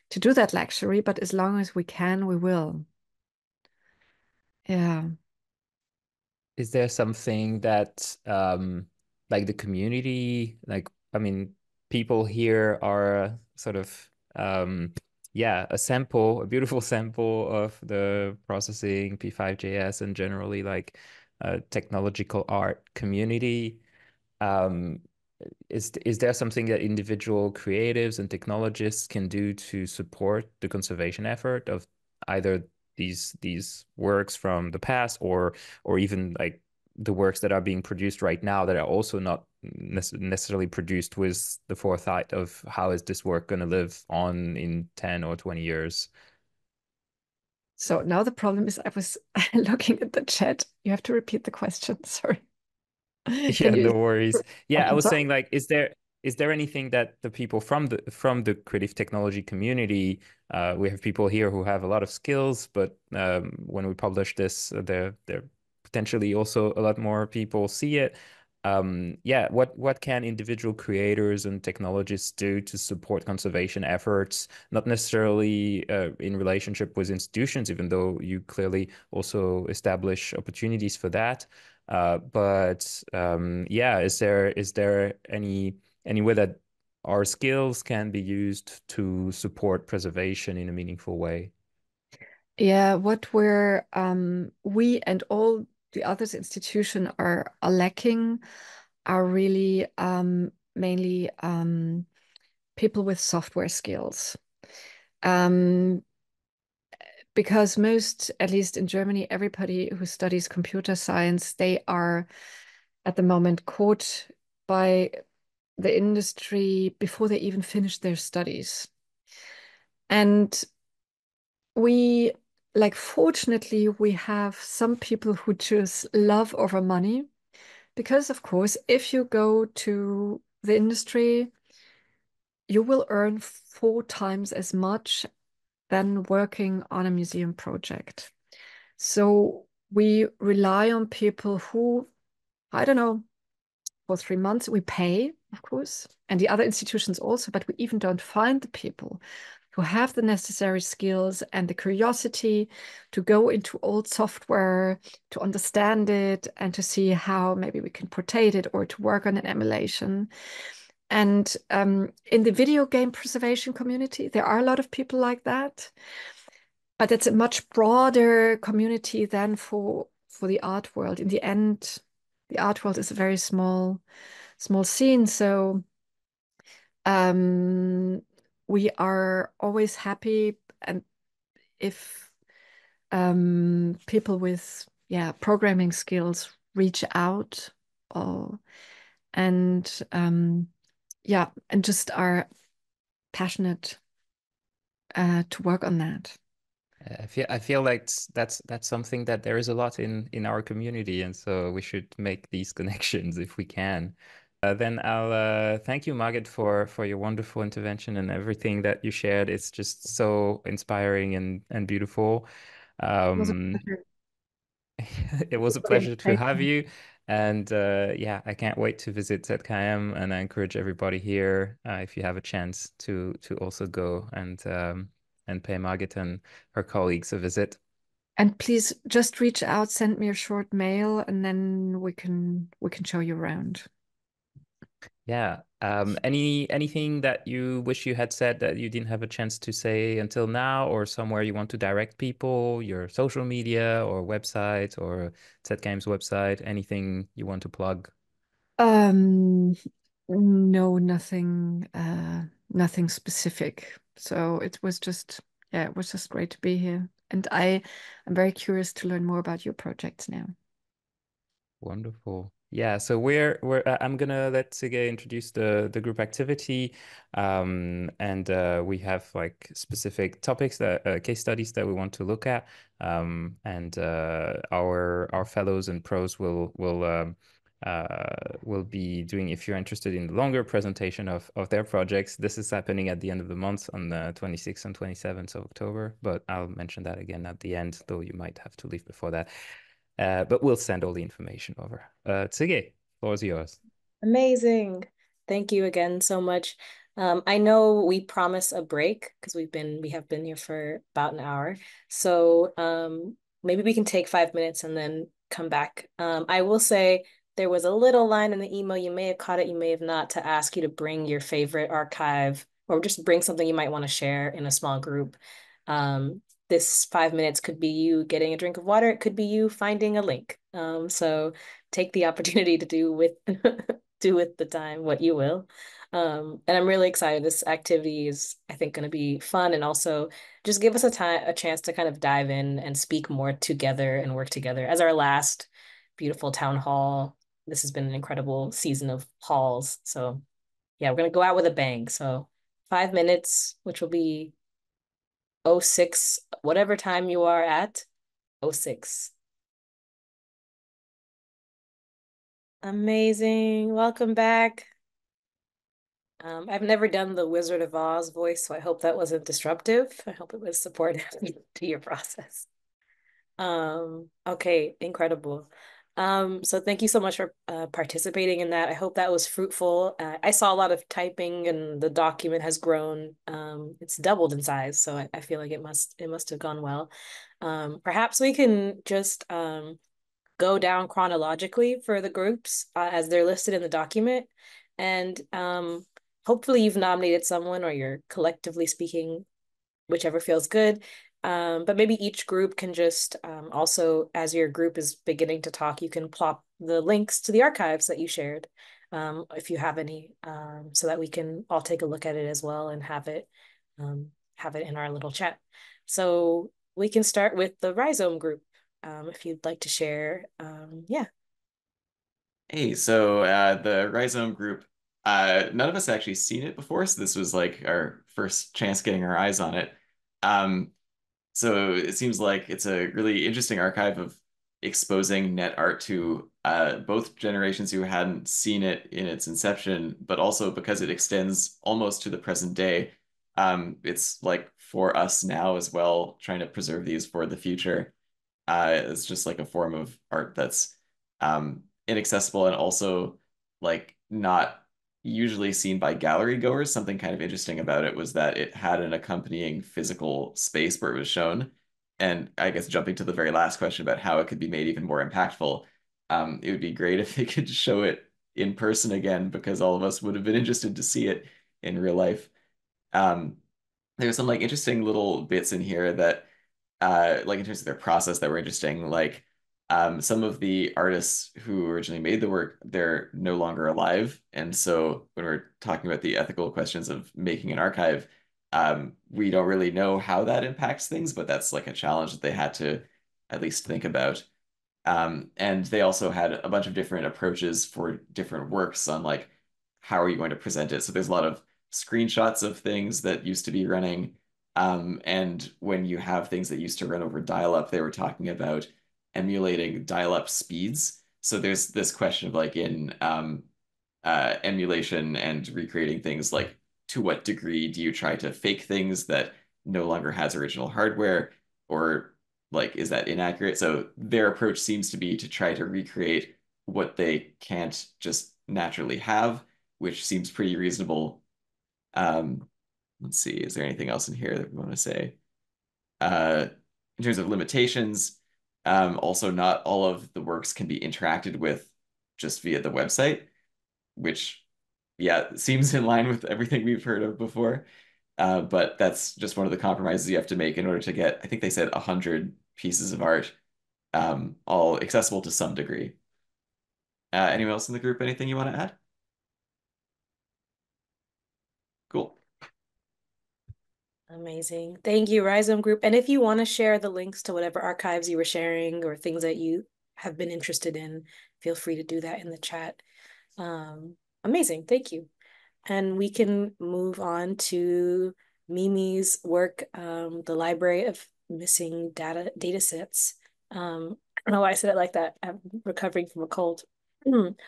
do that luxury, but as long as we can, we will. Yeah. Is there something that like the community, like I mean, people here are sort of yeah, a sample, a beautiful sample of the processing P5JS and generally like technological art community. Um, is there something that individual creatives and technologists can do to support the conservation effort of either these works from the past or even like the works that are being produced right now that are also not necessarily produced with the forethought of how is this work going to live on in 10 or 20 years? So now the problem is I was looking at the chat. You have to repeat the question. Sorry. Yeah, Can you? no worries. Yeah, I Okay, was sorry. saying like, is there anything that the people from the creative technology community, we have people here who have a lot of skills, but when we publish this, there potentially also a lot more people see it. Yeah, what can individual creators and technologists do to support conservation efforts, not necessarily in relationship with institutions, even though you clearly also establish opportunities for that. But yeah, is there any way that our skills can be used to support preservation in a meaningful way? Yeah, what we and all the others institution are lacking are really mainly people with software skills. Um, because most, at least in Germany, everybody who studies computer science, they are at the moment caught by the industry before they even finish their studies. And we, like, fortunately, we have some people who choose love over money. Because, of course, if you go to the industry, you will earn 4 times as much than working on a museum project. So we rely on people who, I don't know, for 3 months we pay, of course, and the other institutions also, but we even don't find the people who have the necessary skills and the curiosity to go into old software, to understand it, and to see how maybe we can portrait it or to work on an emulation. And in the video game preservation community, there are a lot of people like that, but it's a much broader community than for the art world. In the end, the art world is a very small scene. So we are always happy and if people with programming skills reach out or and and just are passionate to work on that. I feel like that's something that there is a lot in our community, and so we should make these connections if we can. Then I'll thank you, Margit, for your wonderful intervention and everything that you shared. It's just so inspiring and beautiful. It was a Um, pleasure. it was a For the pleasure to have invitation. you, and yeah, I can't wait to visit ZKM, and I encourage everybody here, if you have a chance, to also go and pay Margit and her colleagues a visit. And please just reach out, send me a short mail, and then we can show you around. Yeah. Anything that you wish you had said that you didn't have a chance to say until now, or somewhere you want to direct people, your social media or website or ZKM's website, anything you want to plug? Um, no, nothing specific. So it was just, yeah, it was just great to be here. And I'm very curious to learn more about your projects now. Wonderful. Yeah, so we're I'm gonna let Sige introduce the group activity, and we have like specific topics that case studies that we want to look at, and our fellows and pros will be doing, if you're interested in the longer presentation of their projects. This is happening at the end of the month on the 26th and 27th of October, but I'll mention that again at the end, though you might have to leave before that. But we'll send all the information over. Tsige, floor is yours. Amazing. Thank you again so much. I know we promise a break because we have been here for about an hour. So maybe we can take 5 minutes and then come back. I will say there was a little line in the email. You may have caught it, you may have not, to ask you to bring your favorite archive or just bring something you might want to share in a small group. This 5 minutes could be you getting a drink of water. It could be you finding a link. So take the opportunity to do with do with the time what you will. And I'm really excited. This activity is, I think, going to be fun and also just give us a chance to kind of dive in and speak more together and work together. As our last beautiful town hall, this has been an incredible season of halls. So yeah, we're going to go out with a bang. So 5 minutes, which will be 06, whatever time you are at, 06. Amazing. Welcome back. I've never done the Wizard of Oz voice, so I hope that wasn't disruptive. I hope it was supportive to your process. Okay, incredible. So thank you so much for participating in that. I hope that was fruitful. I saw a lot of typing and the document has grown. It's doubled in size, so I feel like it must have gone well. Perhaps we can just go down chronologically for the groups as they're listed in the document. And hopefully you've nominated someone or you're collectively speaking, whichever feels good. But maybe each group can just also, as your group is beginning to talk, you can plop the links to the archives that you shared, if you have any, so that we can all take a look at it as well and have it in our little chat. So we can start with the Rhizome group, if you'd like to share. Yeah. Hey, so the Rhizome group, none of us actually seen it before, so this was like our first chance getting our eyes on it. So it seems like it's a really interesting archive of exposing net art to both generations who hadn't seen it in its inception, but also because it extends almost to the present day. It's like for us now as well, trying to preserve these for the future. It's just like a form of art that's inaccessible and also like not usually seen by gallery goers. Something kind of interesting about it was that it had an accompanying physical space where it was shown. And I guess jumping to the very last question about how it could be made even more impactful, it would be great if they could show it in person again, because all of us would have been interested to see it in real life. Um, there's some like interesting little bits in here that like in terms of their process that were interesting. Like some of the artists who originally made the work, they're no longer alive. And so when we're talking about the ethical questions of making an archive, we don't really know how that impacts things, but that's like a challenge that they had to at least think about. And they also had a bunch of different approaches for different works on like how are you going to present it. So there's a lot of screenshots of things that used to be running. And when you have things that used to run over dial-up, they were talking about emulating dial-up speeds. So there's this question of like in emulation and recreating things, like to what degree do you try to fake things that no longer has original hardware, or like is that inaccurate? So their approach seems to be to try to recreate what they can't just naturally have, which seems pretty reasonable. Let's see, is there anything else in here that we want to say? In terms of limitations, also not all of the works can be interacted with just via the website, which yeah, seems in line with everything we've heard of before. But that's just one of the compromises you have to make in order to get, I think they said 100 pieces of art, all accessible to some degree. Anyone else in the group, anything you want to add? Cool. Amazing. Thank you, Rhizome Group. And if you want to share the links to whatever archives you were sharing or things that you have been interested in, feel free to do that in the chat. Amazing. Thank you. And we can move on to Mimi's work, the Library of Missing Data Sets. I don't know why I said it like that. I'm recovering from a cold.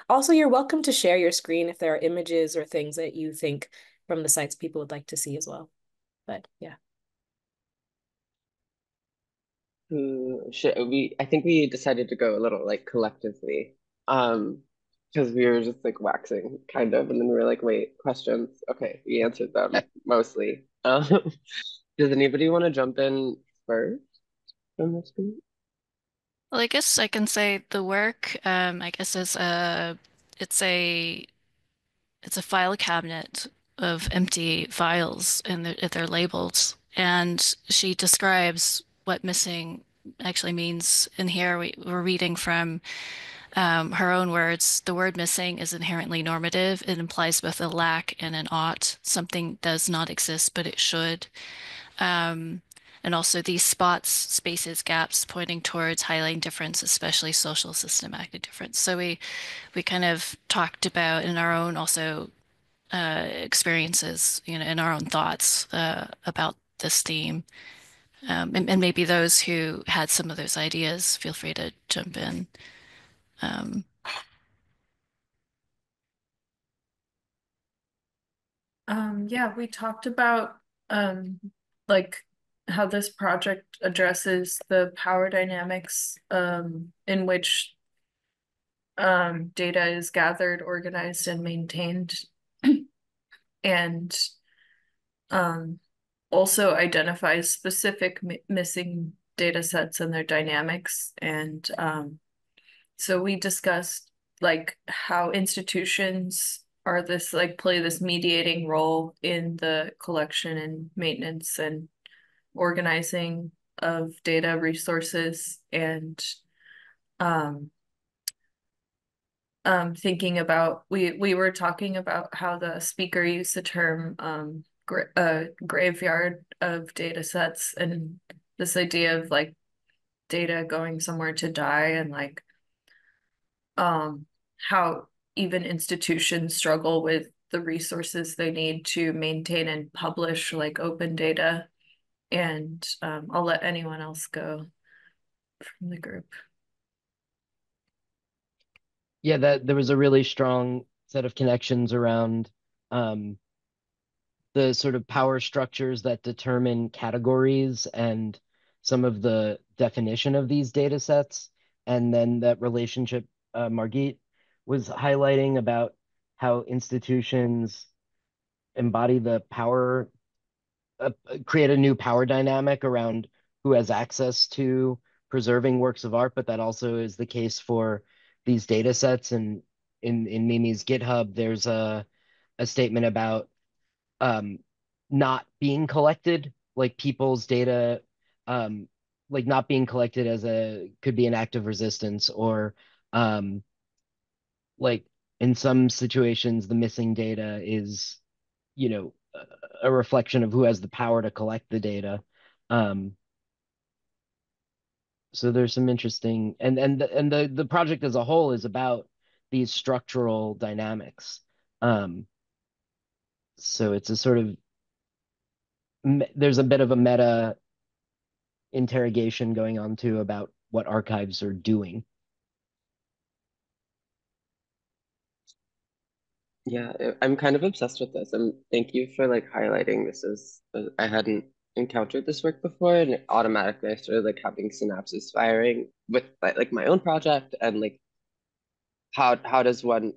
Also, you're welcome to share your screen if there are images or things that you think from the sites people would like to see as well. But yeah. I think we decided to go a little like collectively. Because we were just like waxing kind of, and then we were like, wait, questions. Okay, we answered them mostly. Does anybody want to jump in first from this group? Well, I guess I can say the work, I guess it's a it's a file cabinet of empty files and they're labeled. And she describes what missing actually means in here. We're reading from her own words. The word missing is inherently normative. It implies both a lack and an ought. Something does not exist, but it should. And also these spots, spaces, gaps pointing towards highlighting difference, especially social systematic difference. So we kind of talked about in our own also experiences, in our own thoughts about this theme. And maybe those who had some of those ideas, feel free to jump in. Yeah, we talked about like how this project addresses the power dynamics in which data is gathered, organized, and maintained, and also identifies specific missing data sets and their dynamics. And so we discussed like how institutions are this like play this mediating role in the collection and maintenance and organizing of data resources, and um thinking about we were talking about how the speaker used the term graveyard of data sets, and this idea of like data going somewhere to die, and like how even institutions struggle with the resources they need to maintain and publish like open data. And I'll let anyone else go from the group. Yeah, that there was a really strong set of connections around the sort of power structures that determine categories and some of the definition of these data sets. And then that relationship Margit was highlighting about how institutions embody the power, create a new power dynamic around who has access to preserving works of art, but that also is the case for these data sets. And in Mimi's GitHub, there's a statement about not being collected, like people's data, like not being collected as could be an act of resistance, or like in some situations, the missing data is, a reflection of who has the power to collect the data. So there's some interesting, and the project as a whole is about these structural dynamics. So it's a sort of there's a bit of a meta interrogation going on too about what archives are doing. Yeah, I'm kind of obsessed with this. And thank you for like highlighting this as I hadn't encountered this work before, and automatically I started like having synapses firing with like my own project, and like how does one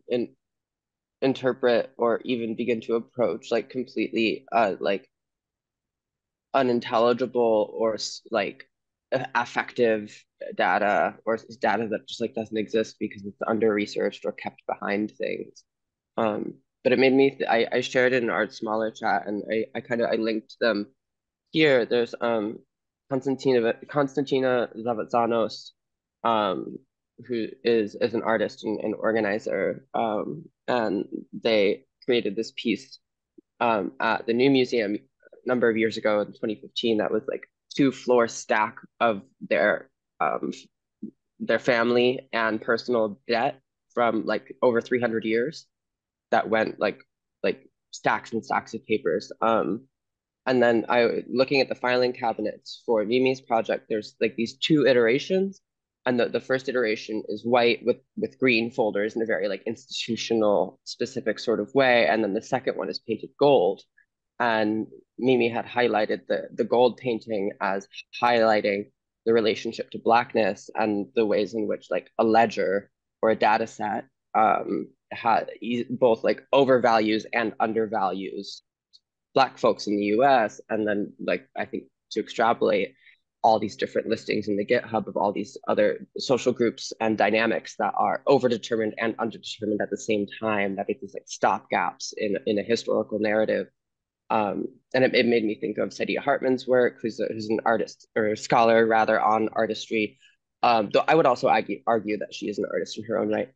interpret or even begin to approach like completely like unintelligible or like affective data, or data that just like doesn't exist because it's under researched or kept behind things. but it made me I shared it in our smaller chat, and I linked them here. There's Konstantina Zavatzanos, um who is an artist and organizer, and they created this piece at the new museum a number of years ago in 2015 that was like 2 floor stack of um their family and personal debt from like over 300 years that went like stacks and stacks of papers. And then I looking at the filing cabinets for Mimi's project, there's like these 2 iterations. And the first iteration is white with green folders in a very like institutional specific sort of way. And then the second one is painted gold. And Mimi had highlighted the gold painting as highlighting the relationship to Blackness and the ways in which like a ledger or a data set had both like overvalues and undervalues Black folks in the US. And then like I think to extrapolate all these different listings in the GitHub of all these other social groups and dynamics that are overdetermined and underdetermined at the same time, that make these like stopgaps in a historical narrative. And it made me think of Saidiya Hartman's work, who's an artist or a scholar rather on artistry. Though I would also argue that she is an artist in her own right,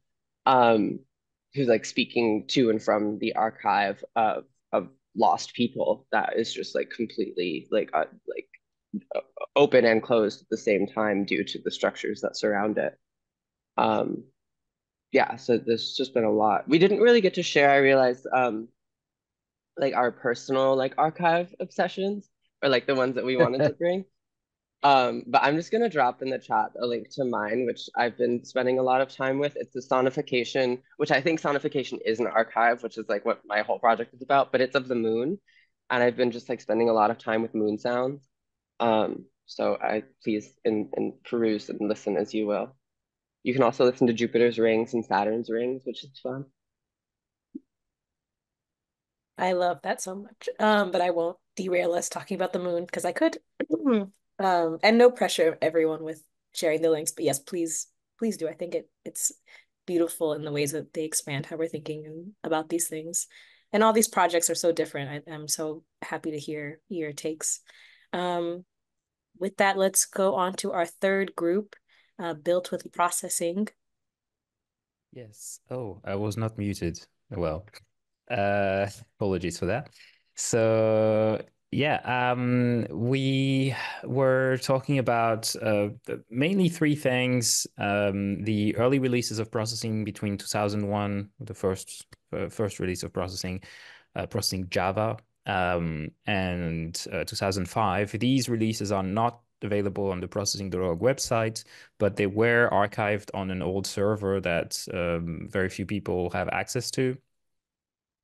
who's like speaking to and from the archive of lost people that is just like completely like open and closed at the same time due to the structures that surround it. Yeah, so there's just been a lot. We didn't really get to share, I realized, like our personal like archive obsessions, or like the ones that we wanted to bring. But I'm just gonna drop in the chat a link to mine, which I've been spending a lot of time with. It's the sonification, which I think sonification is an archive, which is like what my whole project is about, but it's of the moon. And I've been just like spending a lot of time with moon sounds. So I please and peruse and listen as you will. You can also listen to Jupiter's rings and Saturn's rings, which is fun. I love that so much. But I won't derail us talking about the moon because I could. And no pressure, everyone, with sharing the links. But yes, please do. I think it's beautiful in the ways that they expand how we're thinking about these things. And all these projects are so different. I'm so happy to hear your takes. With that, let's go on to our third group, built with processing. Yes. Oh, I was not muted. Well, apologies for that. So yeah, we were talking about mainly 3 things. The early releases of processing between 2001, the first release of processing Java, and 2005. These releases are not available on the processing.org website, but they were archived on an old server that very few people have access to.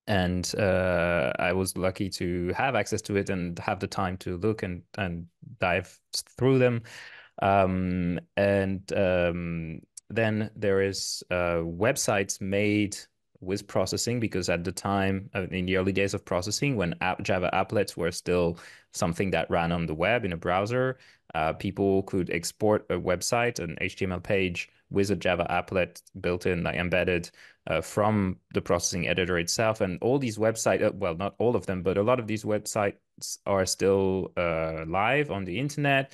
And I was lucky to have access to it and have the time to look and dive through them. Then there is websites made with processing, because at the time, in the early days of processing, when Java applets were still something that ran on the web in a browser, people could export a website, an HTML page with a Java applet built in, like embedded from the processing editor itself. And all these websites, well, not all of them, but a lot of these websites are still live on the internet.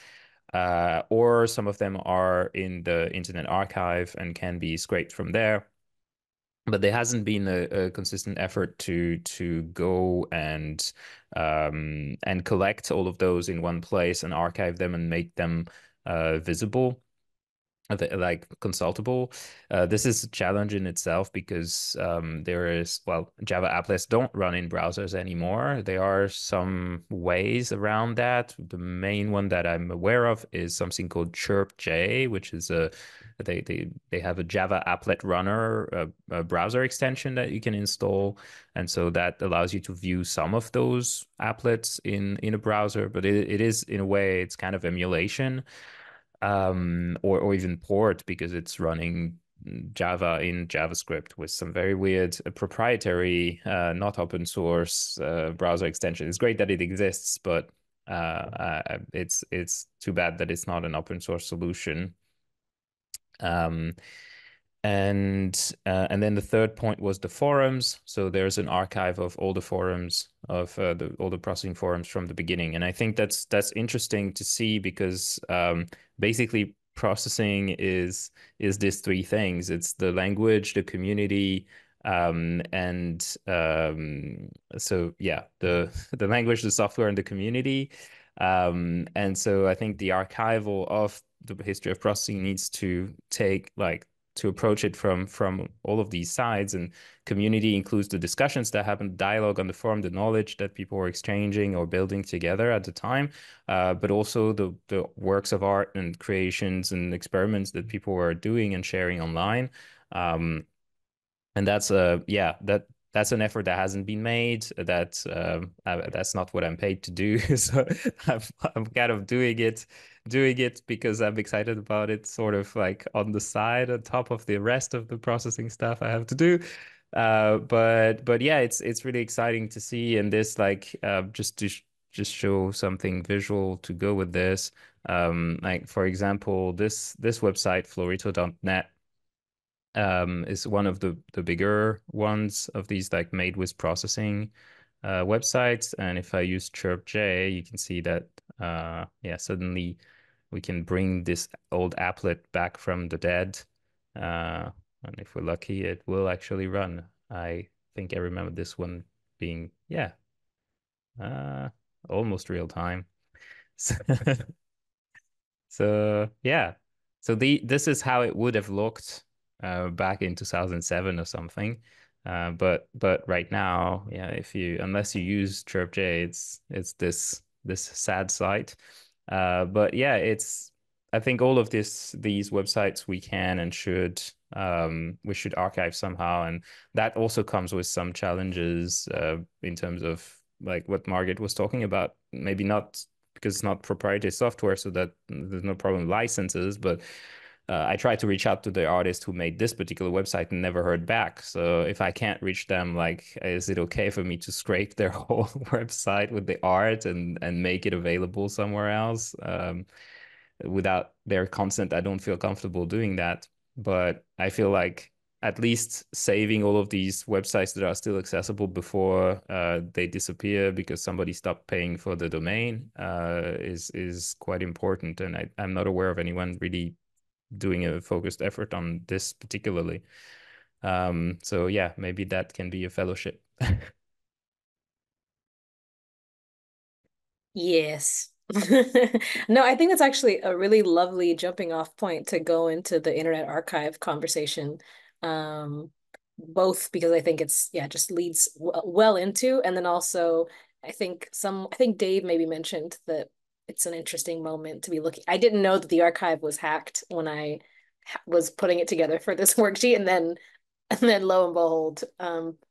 Or some of them are in the Internet Archive and can be scraped from there. But there hasn't been a consistent effort to go and collect all of those in one place and archive them and make them visible, like consultable. This is a challenge in itself, because there is, well, Java applets don't run in browsers anymore. There are some ways around that. The main one that I'm aware of is something called ChirpJ, which is they have a Java applet runner, a browser extension that you can install, and so that allows you to view some of those applets in a browser. But it is, in a way, it's kind of emulation, or even port, because it's running Java in JavaScript with some very weird proprietary, not open source browser extension. It's great that it exists, but it's too bad that it's not an open source solution. and then the third point was the forums. So there's an archive of all the forums of all the processing forums from the beginning, and I think that's interesting to see because basically processing is these three things. It's the language, the community, and so yeah, the the language, the software, and the community. And so I think the archival of the history of processing needs to take like to approach it from all of these sides. And community includes the discussions that happen, dialogue on the forum, the knowledge that people were exchanging or building together at the time, but also the works of art and creations and experiments that people were doing and sharing online. And that's yeah, that's an effort that hasn't been made. That's not what I'm paid to do. So I'm kind of doing it because I'm excited about it, sort of like on the side, on top of the rest of the processing stuff I have to do. But yeah, it's really exciting to see, and this like just to just show something visual to go with this. Like for example, this website florito.net is one of the bigger ones of these like made with processing websites. And if I use chirpj, you can see that yeah, suddenly we can bring this old applet back from the dead. And if we're lucky, it will actually run. I think I remember this one being, yeah, uh, almost real time. So yeah, so this is how it would have looked back in 2007 or something. But right now, yeah, if you unless you use chirpj, it's this sad sight. But yeah, it's I think all of these websites we can and should we should archive somehow, and that also comes with some challenges in terms of like what Margit was talking about. Maybe not because it's not proprietary software, so that there's no problem with licenses. But I tried to reach out to the artist who made this particular website and never heard back. So if I can't reach them, like, is it okay for me to scrape their whole website with the art and make it available somewhere else? Without their consent, I don't feel comfortable doing that. But I feel like at least saving all of these websites that are still accessible before they disappear because somebody stopped paying for the domain is quite important. And I'm not aware of anyone really doing a focused effort on this particularly. So yeah, maybe that can be a fellowship. Yes. No, I think that's actually a really lovely jumping off point to go into the Internet Archive conversation. Both because I think it's yeah, just leads well into, and then also I think Dave maybe mentioned that it's an interesting moment to be looking. I didn't know that the archive was hacked when I was putting it together for this worksheet, and then lo and behold,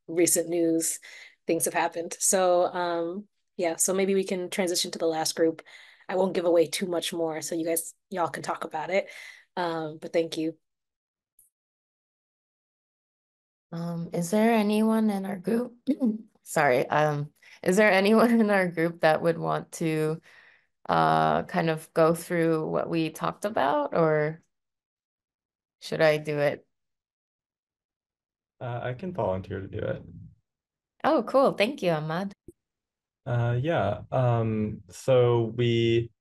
recent news, things have happened. So yeah, so maybe we can transition to the last group. I won't give away too much more, so y'all can talk about it. But thank you. Is there anyone in our group? Sorry, is there anyone in our group that would want to kind of go through what we talked about, or should I do it? I can volunteer to do it. Oh, cool. Thank you, Ahmad. Yeah. So we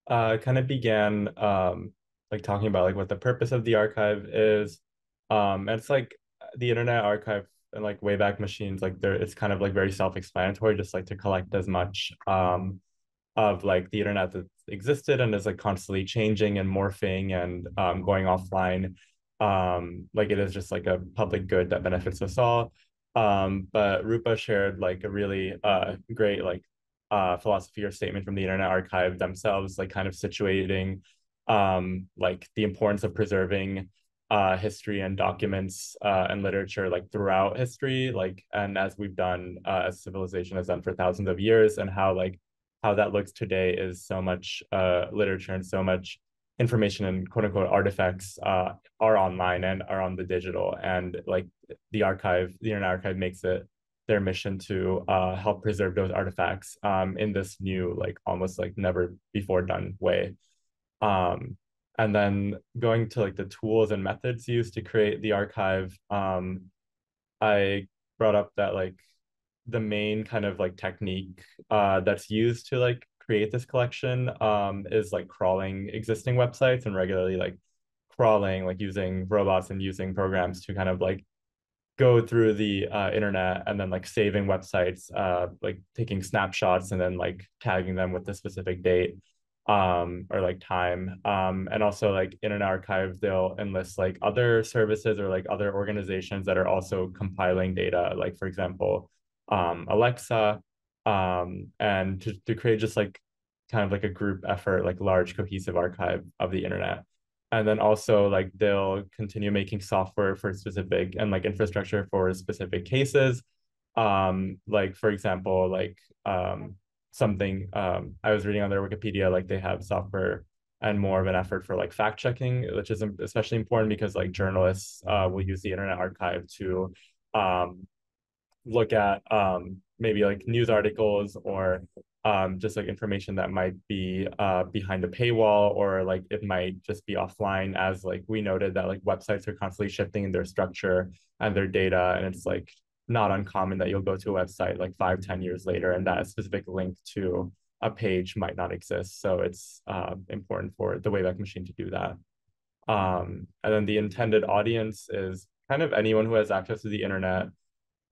kind of began like talking about like what the purpose of the archive is. And it's like the Internet Archive and like Wayback Machines, like there it's kind of like very self-explanatory, just like to collect as much of like the internet that existed and is like constantly changing and morphing and going offline. Like it is just like a public good that benefits us all. But Rupa shared like a really great like philosophy or statement from the Internet Archive themselves, like kind of situating like the importance of preserving history and documents and literature like throughout history, like and as we've done as civilization has done for thousands of years, and how that looks today is so much literature and so much information and quote unquote artifacts are online and are on the digital, and like the Internet Archive makes it their mission to help preserve those artifacts in this new like almost like never before done way. And then going to like the tools and methods used to create the archive, I brought up that like the main kind of like technique that's used to like create this collection is like crawling existing websites and regularly like crawling, like using robots and using programs to kind of like go through the internet and then like saving websites, like taking snapshots and then like tagging them with the specific date or like time. And also like Internet Archive, they'll enlist like other services or like other organizations that are also compiling data, like for example, Alexa, and to create just like kind of like a group effort, like large cohesive archive of the internet. And then also like they'll continue making software for specific and like infrastructure for specific cases. Like for example, like something I was reading on their Wikipedia, like they have software and more of an effort for like fact checking, which is especially important because like journalists will use the Internet Archive to look at maybe like news articles or just like information that might be behind a paywall, or like it might just be offline, as like we noted that like websites are constantly shifting in their structure and their data, and it's like not uncommon that you'll go to a website like 5-10 years later and that specific link to a page might not exist. So it's important for the Wayback Machine to do that. And then the intended audience is kind of anyone who has access to the internet,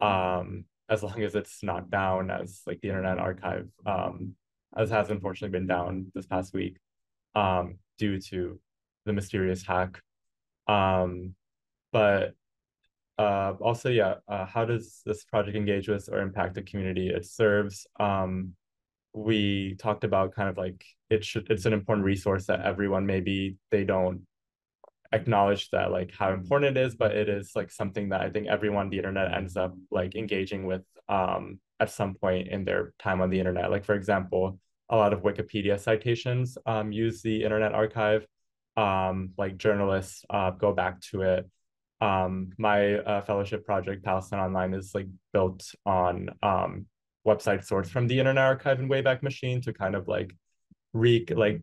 as long as it's not down as like the Internet Archive, as has unfortunately been down this past week, due to the mysterious hack. But also, yeah, how does this project engage with or impact the community it serves? We talked about kind of like it's an important resource that everyone, maybe they don't acknowledge that like how important it is, but it is like something that I think everyone on the internet ends up like engaging with at some point in their time on the internet. Like for example, a lot of Wikipedia citations use the Internet Archive. Like journalists go back to it. My fellowship project, Palestine Online, is like built on website sourced from the Internet Archive and Wayback Machine to kind of like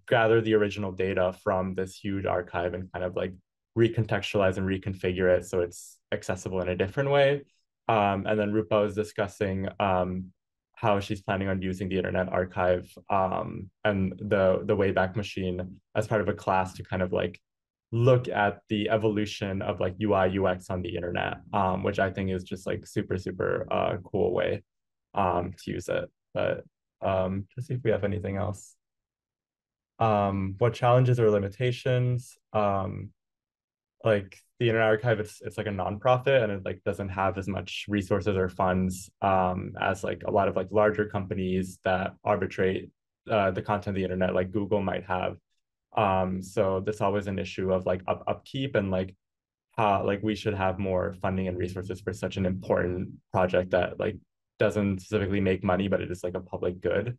gather the original data from this huge archive and kind of like recontextualize and reconfigure it so it's accessible in a different way. And then Rupa was discussing how she's planning on using the Internet Archive and the Wayback Machine as part of a class to kind of like look at the evolution of like UI UX on the internet, which I think is just like super cool way to use it. But to see if we have anything else. What challenges or limitations? Like the Internet Archive, it's like a nonprofit and it like doesn't have as much resources or funds as like a lot of like larger companies that arbitrate the content of the internet, like Google might have. So there's always an issue of like upkeep and like how like we should have more funding and resources for such an important project that like doesn't specifically make money, but it is like a public good.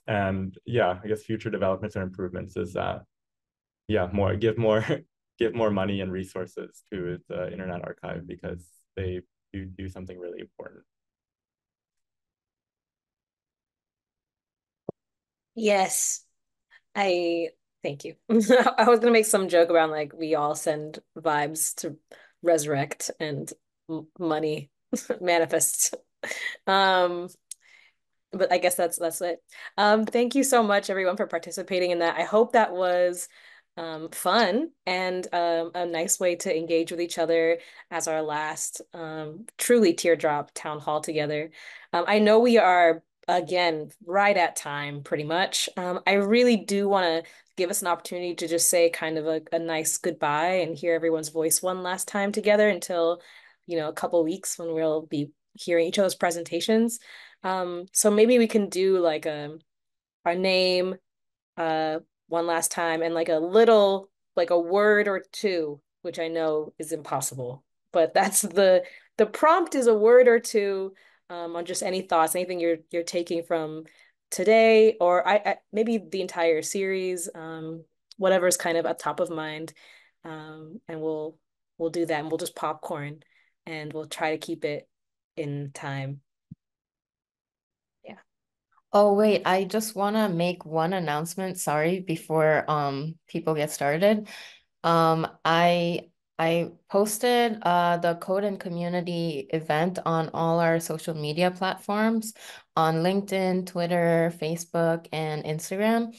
And yeah, I guess future developments or improvements is that, yeah, give more give more money and resources to the Internet Archive because they do something really important. Yes, I thank you. I was gonna make some joke around like we all send vibes to resurrect and money manifests. Um, but I guess that's it. Thank you so much, everyone, for participating in that. I hope that was fun and a nice way to engage with each other as our last truly teardrop town hall together. I know we are, again, right at time, pretty much. I really do want to give us an opportunity to just say kind of a nice goodbye and hear everyone's voice one last time together until, a couple weeks when we'll be hearing each other's presentations. So maybe we can do like our name one last time and like a little like a word or two, which I know is impossible, but that's the prompt is a word or two on just any thoughts, anything you're taking from today or I maybe the entire series, whatever's kind of at top of mind. And we'll do that and we'll just popcorn and we'll try to keep it in time. Yeah. Oh wait, I just want to make one announcement, sorry, before people get started. I posted the Code and Community event on all our social media platforms on LinkedIn, Twitter, Facebook, and Instagram.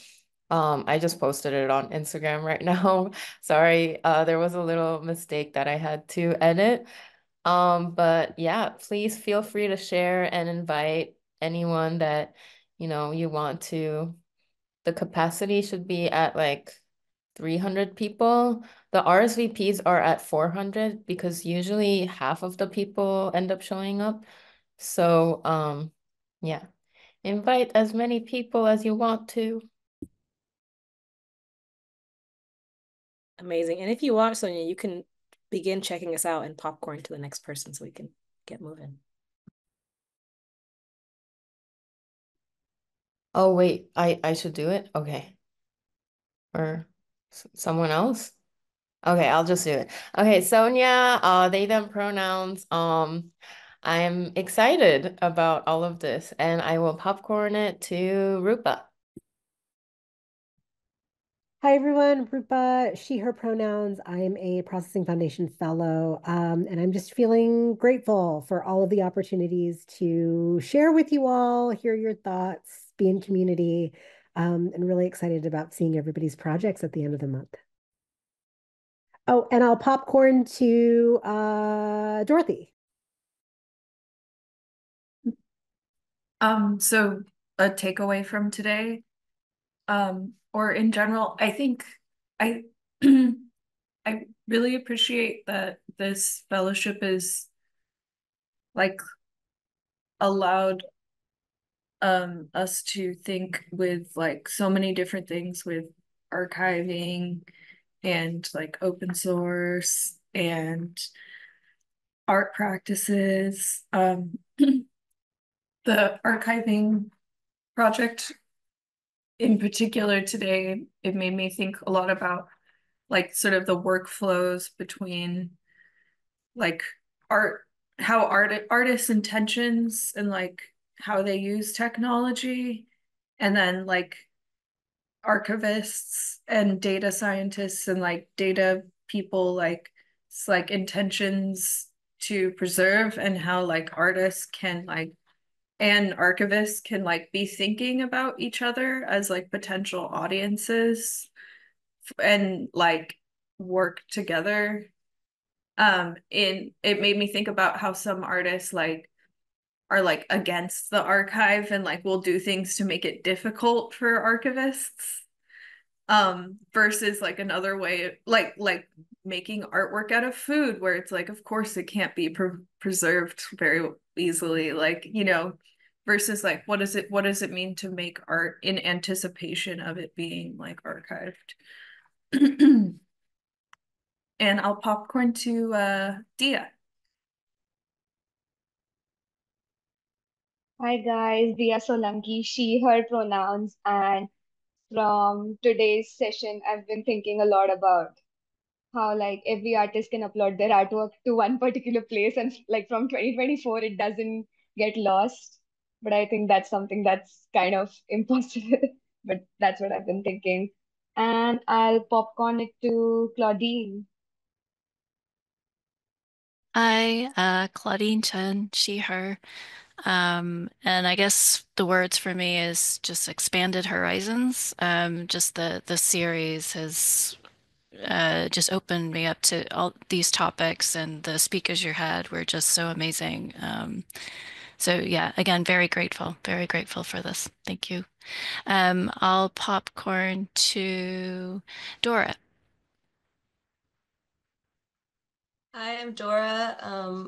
I just posted it on Instagram right now. Sorry, there was a little mistake that I had to edit. But yeah, please feel free to share and invite anyone that you want to. The capacity should be at like 300 people. The RSVPs are at 400 because usually half of the people end up showing up. So, yeah, invite as many people as you want to. Amazing. And if you want, Sonia, you can begin checking us out and popcorn to the next person so we can get moving. Oh, wait, I should do it? Okay. Or someone else? Okay, I'll just do it. Okay, Sonia, they, them pronouns. I'm excited about all of this and I will popcorn it to Rupa. Hi, everyone. Rupa, she, her pronouns. I'm a Processing Foundation fellow, and I'm just feeling grateful for all of the opportunities to share with you all, hear your thoughts, be in community, and really excited about seeing everybody's projects at the end of the month. Oh, and I'll popcorn to Dorothy. So a takeaway from today, or in general, I think I I really appreciate that this fellowship is like allowed us to think with like so many different things with archiving and like open source and art practices. The archiving project in particular today, it made me think a lot about like sort of the workflows between like art, how artists' intentions and like how they use technology, and then like archivists and data scientists and like data people like it's like intentions to preserve, and how like artists can like and archivists can like be thinking about each other as like potential audiences and like work together. In it made me think about how some artists like are like against the archive and like will do things to make it difficult for archivists, versus like another way like making artwork out of food where it's like of course it can't be preserved very easily, like versus like what does it mean to make art in anticipation of it being like archived. And I'll popcorn to Dia. Hi guys, Dia Solanki, she, her pronouns, and from today's session, I've been thinking a lot about how like every artist can upload their artwork to one particular place and like from 2024 it doesn't get lost. But I think that's something that's kind of impossible. But that's what I've been thinking. And I'll popcorn it to Claudine. Hi, Claudine Chen, she, her. And I guess the words for me is just expanded horizons. Just the series has just opened me up to all these topics, and the speakers you had were just so amazing. So yeah, again, very grateful for this. Thank you. I'll popcorn to Dora. Hi, I'm Dora.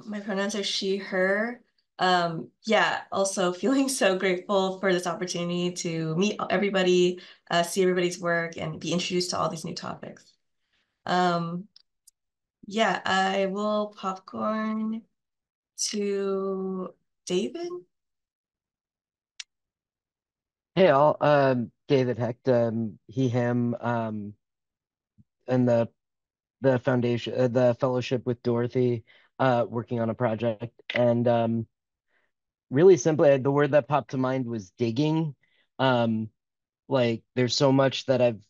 My pronouns are she, her. Yeah, also feeling so grateful for this opportunity to meet everybody, see everybody's work, and be introduced to all these new topics. Yeah, I will popcorn to David. Hey all, David Hecht, he, him, and the foundation, the fellowship with Dorothy, working on a project, and really simply, the word that popped to mind was digging. Like there's so much that I've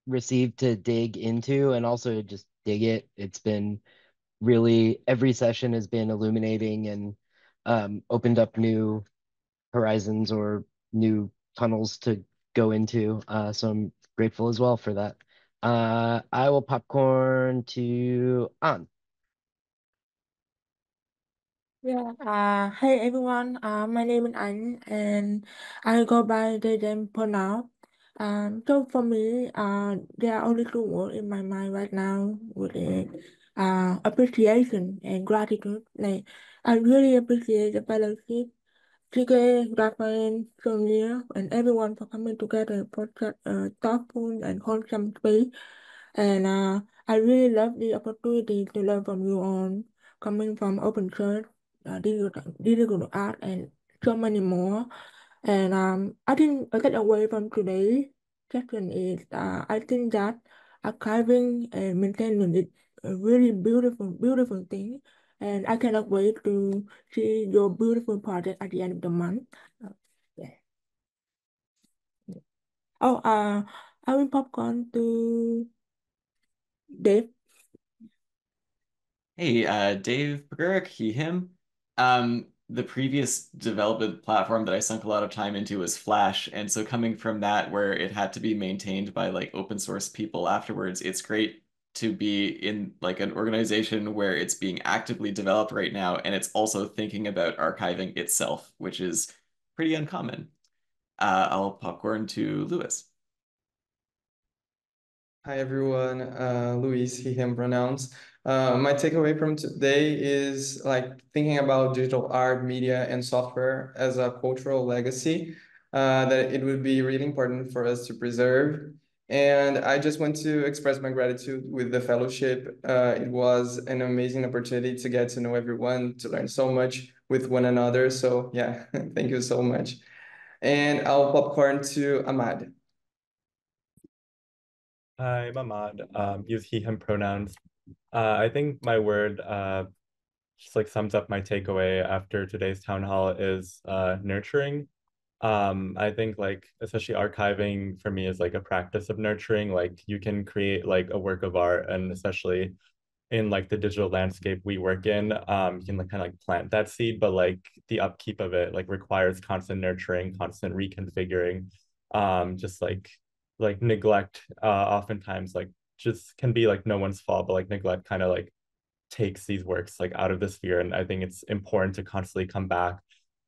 received to dig into and also just dig it. It's been really, every session has been illuminating and opened up new horizons or new tunnels to go into. So I'm grateful as well for that. I will popcorn to An. Yeah, hey everyone, my name is Anh and I go by they them pronoun. So for me, there are only two words in my mind right now, which is appreciation and gratitude. Like, I really appreciate the fellowship, TK, Rafael, Sonia, and everyone for coming together for such a thoughtful and wholesome space. And I really love the opportunity to learn from you all, coming from open source, digital art, and so many more. And I think a takeaway from today's session is I think that archiving and maintaining is a really beautiful thing. And I cannot wait to see your beautiful project at the end of the month. Yeah. Oh, I will popcorn to Dave. Hey, Dave Pagurek, he, him. The previous development platform that I sunk a lot of time into was Flash, and so coming from that, where it had to be maintained by like open source people afterwards, it's great to be in like an organization where it's being actively developed right now, and it's also thinking about archiving itself, which is pretty uncommon. I'll popcorn to Lewis. Hi everyone, Luis, he, him pronouns. My takeaway from today is like thinking about digital art, media, and software as a cultural legacy that it would be really important for us to preserve. And I just want to express my gratitude with the fellowship. It was an amazing opportunity to get to know everyone, to learn so much with one another. So yeah, thank you so much. And I'll popcorn to Ahmad. Hi, I'm Ahmad. Use he, him pronouns. I think my word just like sums up my takeaway after today's town hall is nurturing. I think like especially archiving for me is like a practice of nurturing. Like you can create like a work of art, and especially in like the digital landscape we work in, you can like kind of like plant that seed, but like the upkeep of it like requires constant nurturing, constant reconfiguring. Just like neglect oftentimes like just can be like no one's fault, but like neglect kind of like takes these works like out of the sphere. And I think it's important to constantly come back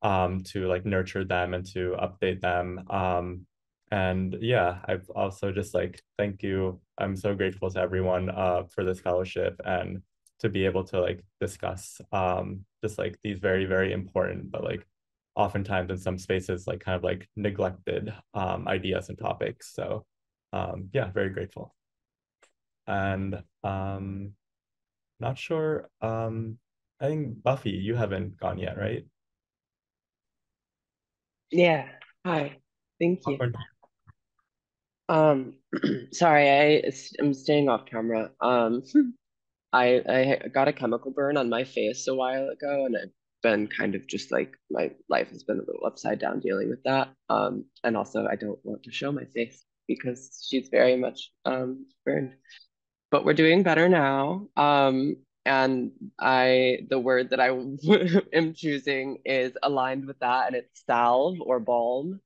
to like nurture them and to update them. And yeah, I've also just like thank you. I'm so grateful to everyone for this fellowship and to be able to like discuss just like these very, very important, but like oftentimes in some spaces like kind of like neglected ideas and topics. So yeah, very grateful. And not sure. I think Buffy, you haven't gone yet, right? Yeah. Hi. Thank you. Popcorn. Sorry, I'm staying off camera. I got a chemical burn on my face a while ago, and I've been kind of just like my life has been a little upside down dealing with that. And also I don't want to show my face because she's very much burned. But we're doing better now. And the word that I am choosing is aligned with that, and it's salve or balm.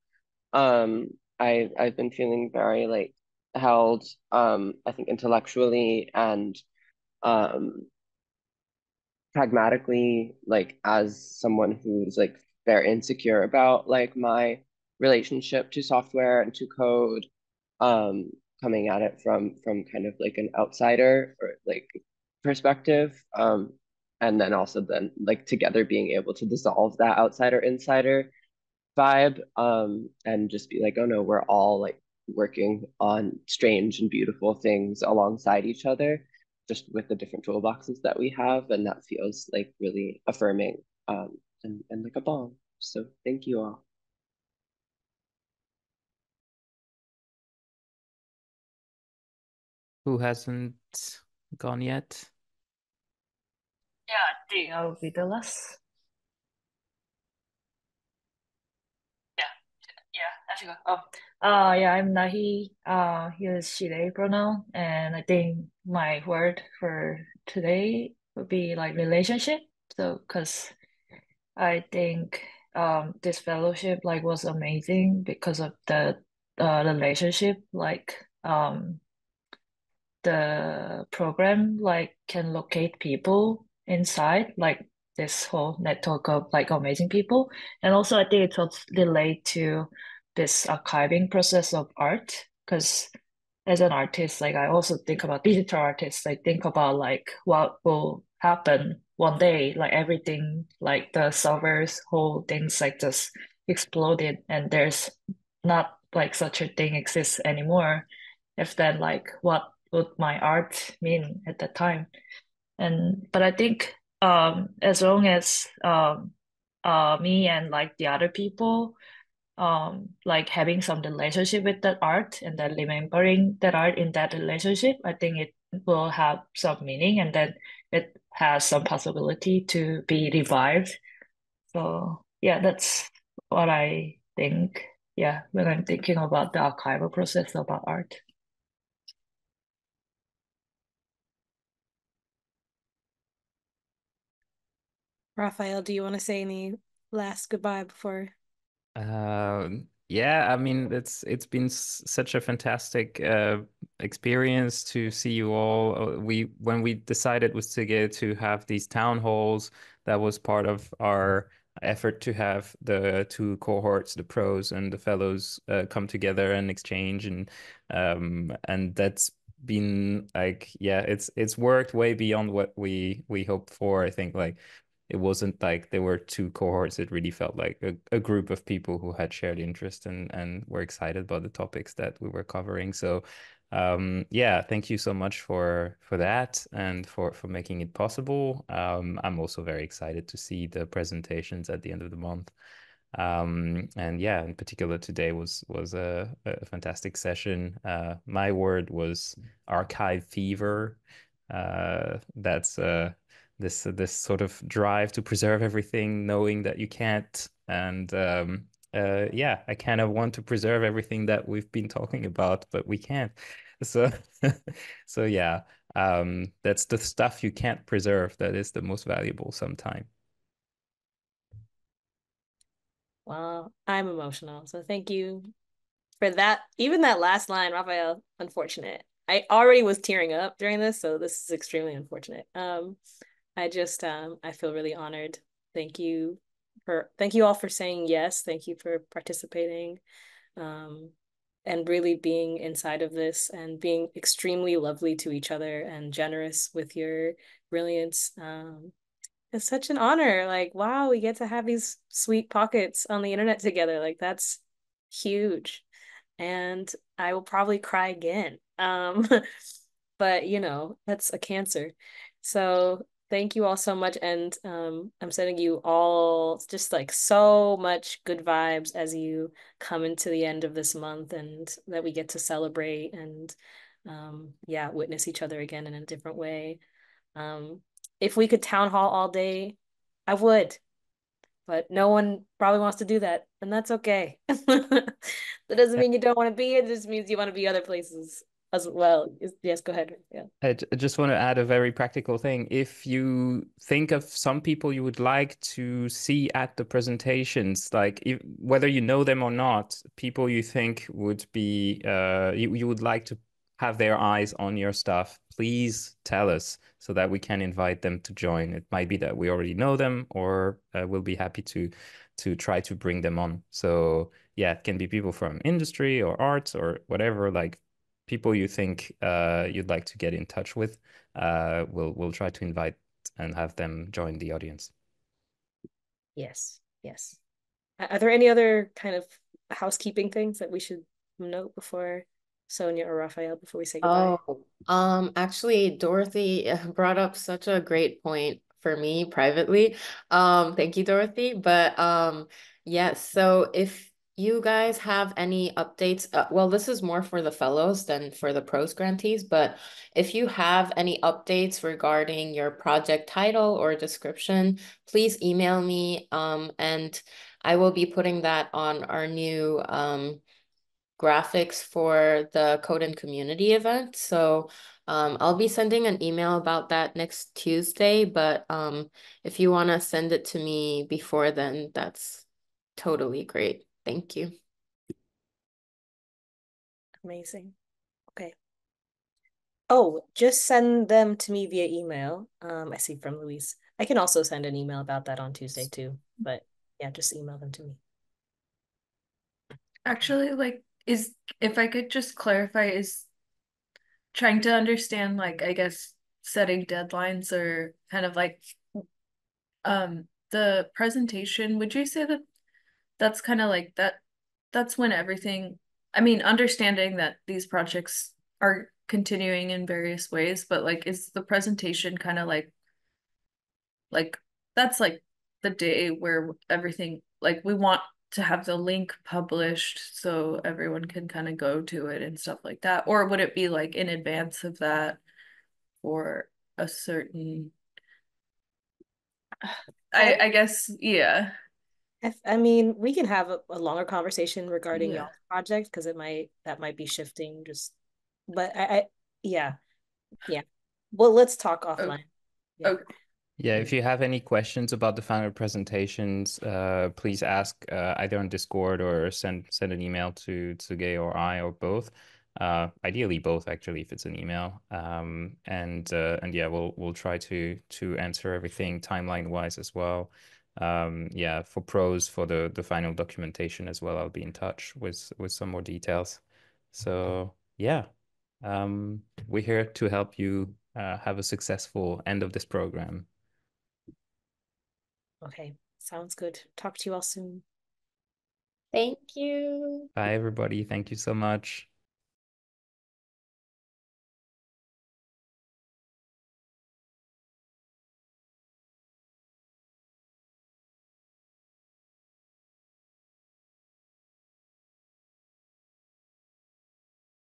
I've been feeling very like held, I think intellectually and um pragmatically, like as someone who's like very insecure about like my relationship to software and to code, um, coming at it from kind of like an outsider or like perspective, and then also then like together being able to dissolve that outsider insider vibe, and just be like, oh no, we're all like working on strange and beautiful things alongside each other, just with the different toolboxes that we have, and that feels like really affirming, and like a balm. So thank you all. Who hasn't gone yet? Yeah, I think I'll be the last. I should go. Yeah, I'm Nahi. Here's she, they pronoun, and I think my word for today would be like relationship. So, because I think this fellowship like was amazing because of the relationship, like the program like can locate people inside like this whole network of like amazing people. And also I think it's also related to this archiving process of art because as an artist, like I also think about digital artists, like think about like what will happen one day, like everything, like the servers, whole things like just exploded and there's not like such a thing exists anymore. If then like what would my art mean at that time? And but I think as long as me and like the other people like having some relationship with that art and then remembering that art in that relationship, I think it will have some meaning and then it has some possibility to be revived. So yeah, that's what I think. Yeah, when I'm thinking about the archival process about art. Raphael, do you want to say any last goodbye before? Yeah, I mean it's been such a fantastic experience to see you all. We when we decided was to have these town halls, that was part of our effort to have the two cohorts, the pros and the fellows, come together and exchange, and that's been like, yeah, it's worked way beyond what we hoped for. I think like it wasn't like there were two cohorts. It really felt like a group of people who had shared interest and were excited about the topics that we were covering. So yeah, thank you so much for that and for making it possible. I'm also very excited to see the presentations at the end of the month. And yeah, in particular today was a fantastic session. My word was archive fever. That's this sort of drive to preserve everything, knowing that you can't. And yeah, I kind of want to preserve everything that we've been talking about, but we can't. So so yeah, that's the stuff you can't preserve that is the most valuable sometime. Well, I'm emotional, so thank you for that. Even that last line, Raphael, unfortunate. I already was tearing up during this, so this is extremely unfortunate. I feel really honored. Thank you all for saying yes. Thank you for participating. And really being inside of this and being extremely lovely to each other and generous with your brilliance. It's such an honor. Like, wow, we get to have these sweet pockets on the internet together. Like, that's huge. And I will probably cry again. But you know, that's a cancer. So thank you all so much. And I'm sending you all just like so much good vibes as you come into the end of this month and that we get to celebrate and yeah, witness each other again in a different way. If we could town hall all day, I would, but no one probably wants to do that, and that's okay. That doesn't mean you don't want to be here. It just means you want to be other places as well. Yes, go ahead. Yeah. I just want to add a very practical thing. If you think of some people you would like to see at the presentations, like whether you know them or not, people you think would be, you would like to have their eyes on your stuff, please tell us so that we can invite them to join. It might be that we already know them, or we'll be happy to try to bring them on. So yeah, it can be people from industry or arts or whatever, like people you think you'd like to get in touch with. We'll try to invite and have them join the audience. Yes, yes. Are there any other kind of housekeeping things that we should note before Sonia or Raphael before we say goodbye? Actually, Dorothy brought up such a great point for me privately. Thank you, Dorothy. But yes, so if you guys have any updates, well, this is more for the fellows than for the pros grantees, but if you have any updates regarding your project title or description, please email me, and I will be putting that on our new graphics for the Code and Community event. So I'll be sending an email about that next Tuesday, but if you want to send it to me before then, that's totally great. Thank you. Amazing. Okay. Oh, just send them to me via email. I see from Luis. I can also send an email about that on Tuesday too, but yeah, just email them to me. Actually, like, if I could just clarify, is trying to understand, like, I guess setting deadlines or kind of like the presentation, would you say that that's kind of like that's when everything, I mean, understanding that these projects are continuing in various ways, but like is the presentation kind of like that's like the day where everything, like we want to have the link published so everyone can kind of go to it and stuff like that, or would it be like in advance of that for a certain, I guess, yeah. I mean, we can have a longer conversation regarding Yeah. y'all's project because that might be shifting just, but yeah. Well, let's talk offline. Yeah. Okay. Yeah, if you have any questions about the final presentations, please ask either on Discord or send an email to Gay or I or both. Ideally both actually if it's an email. And yeah, we'll try to answer everything timeline wise as well. Yeah, for pros for the final documentation as well, I'll be in touch with some more details. So yeah, we're here to help you have a successful end of this program. Okay, sounds good. Talk to you all soon. Thank you. Bye, everybody. Thank you so much.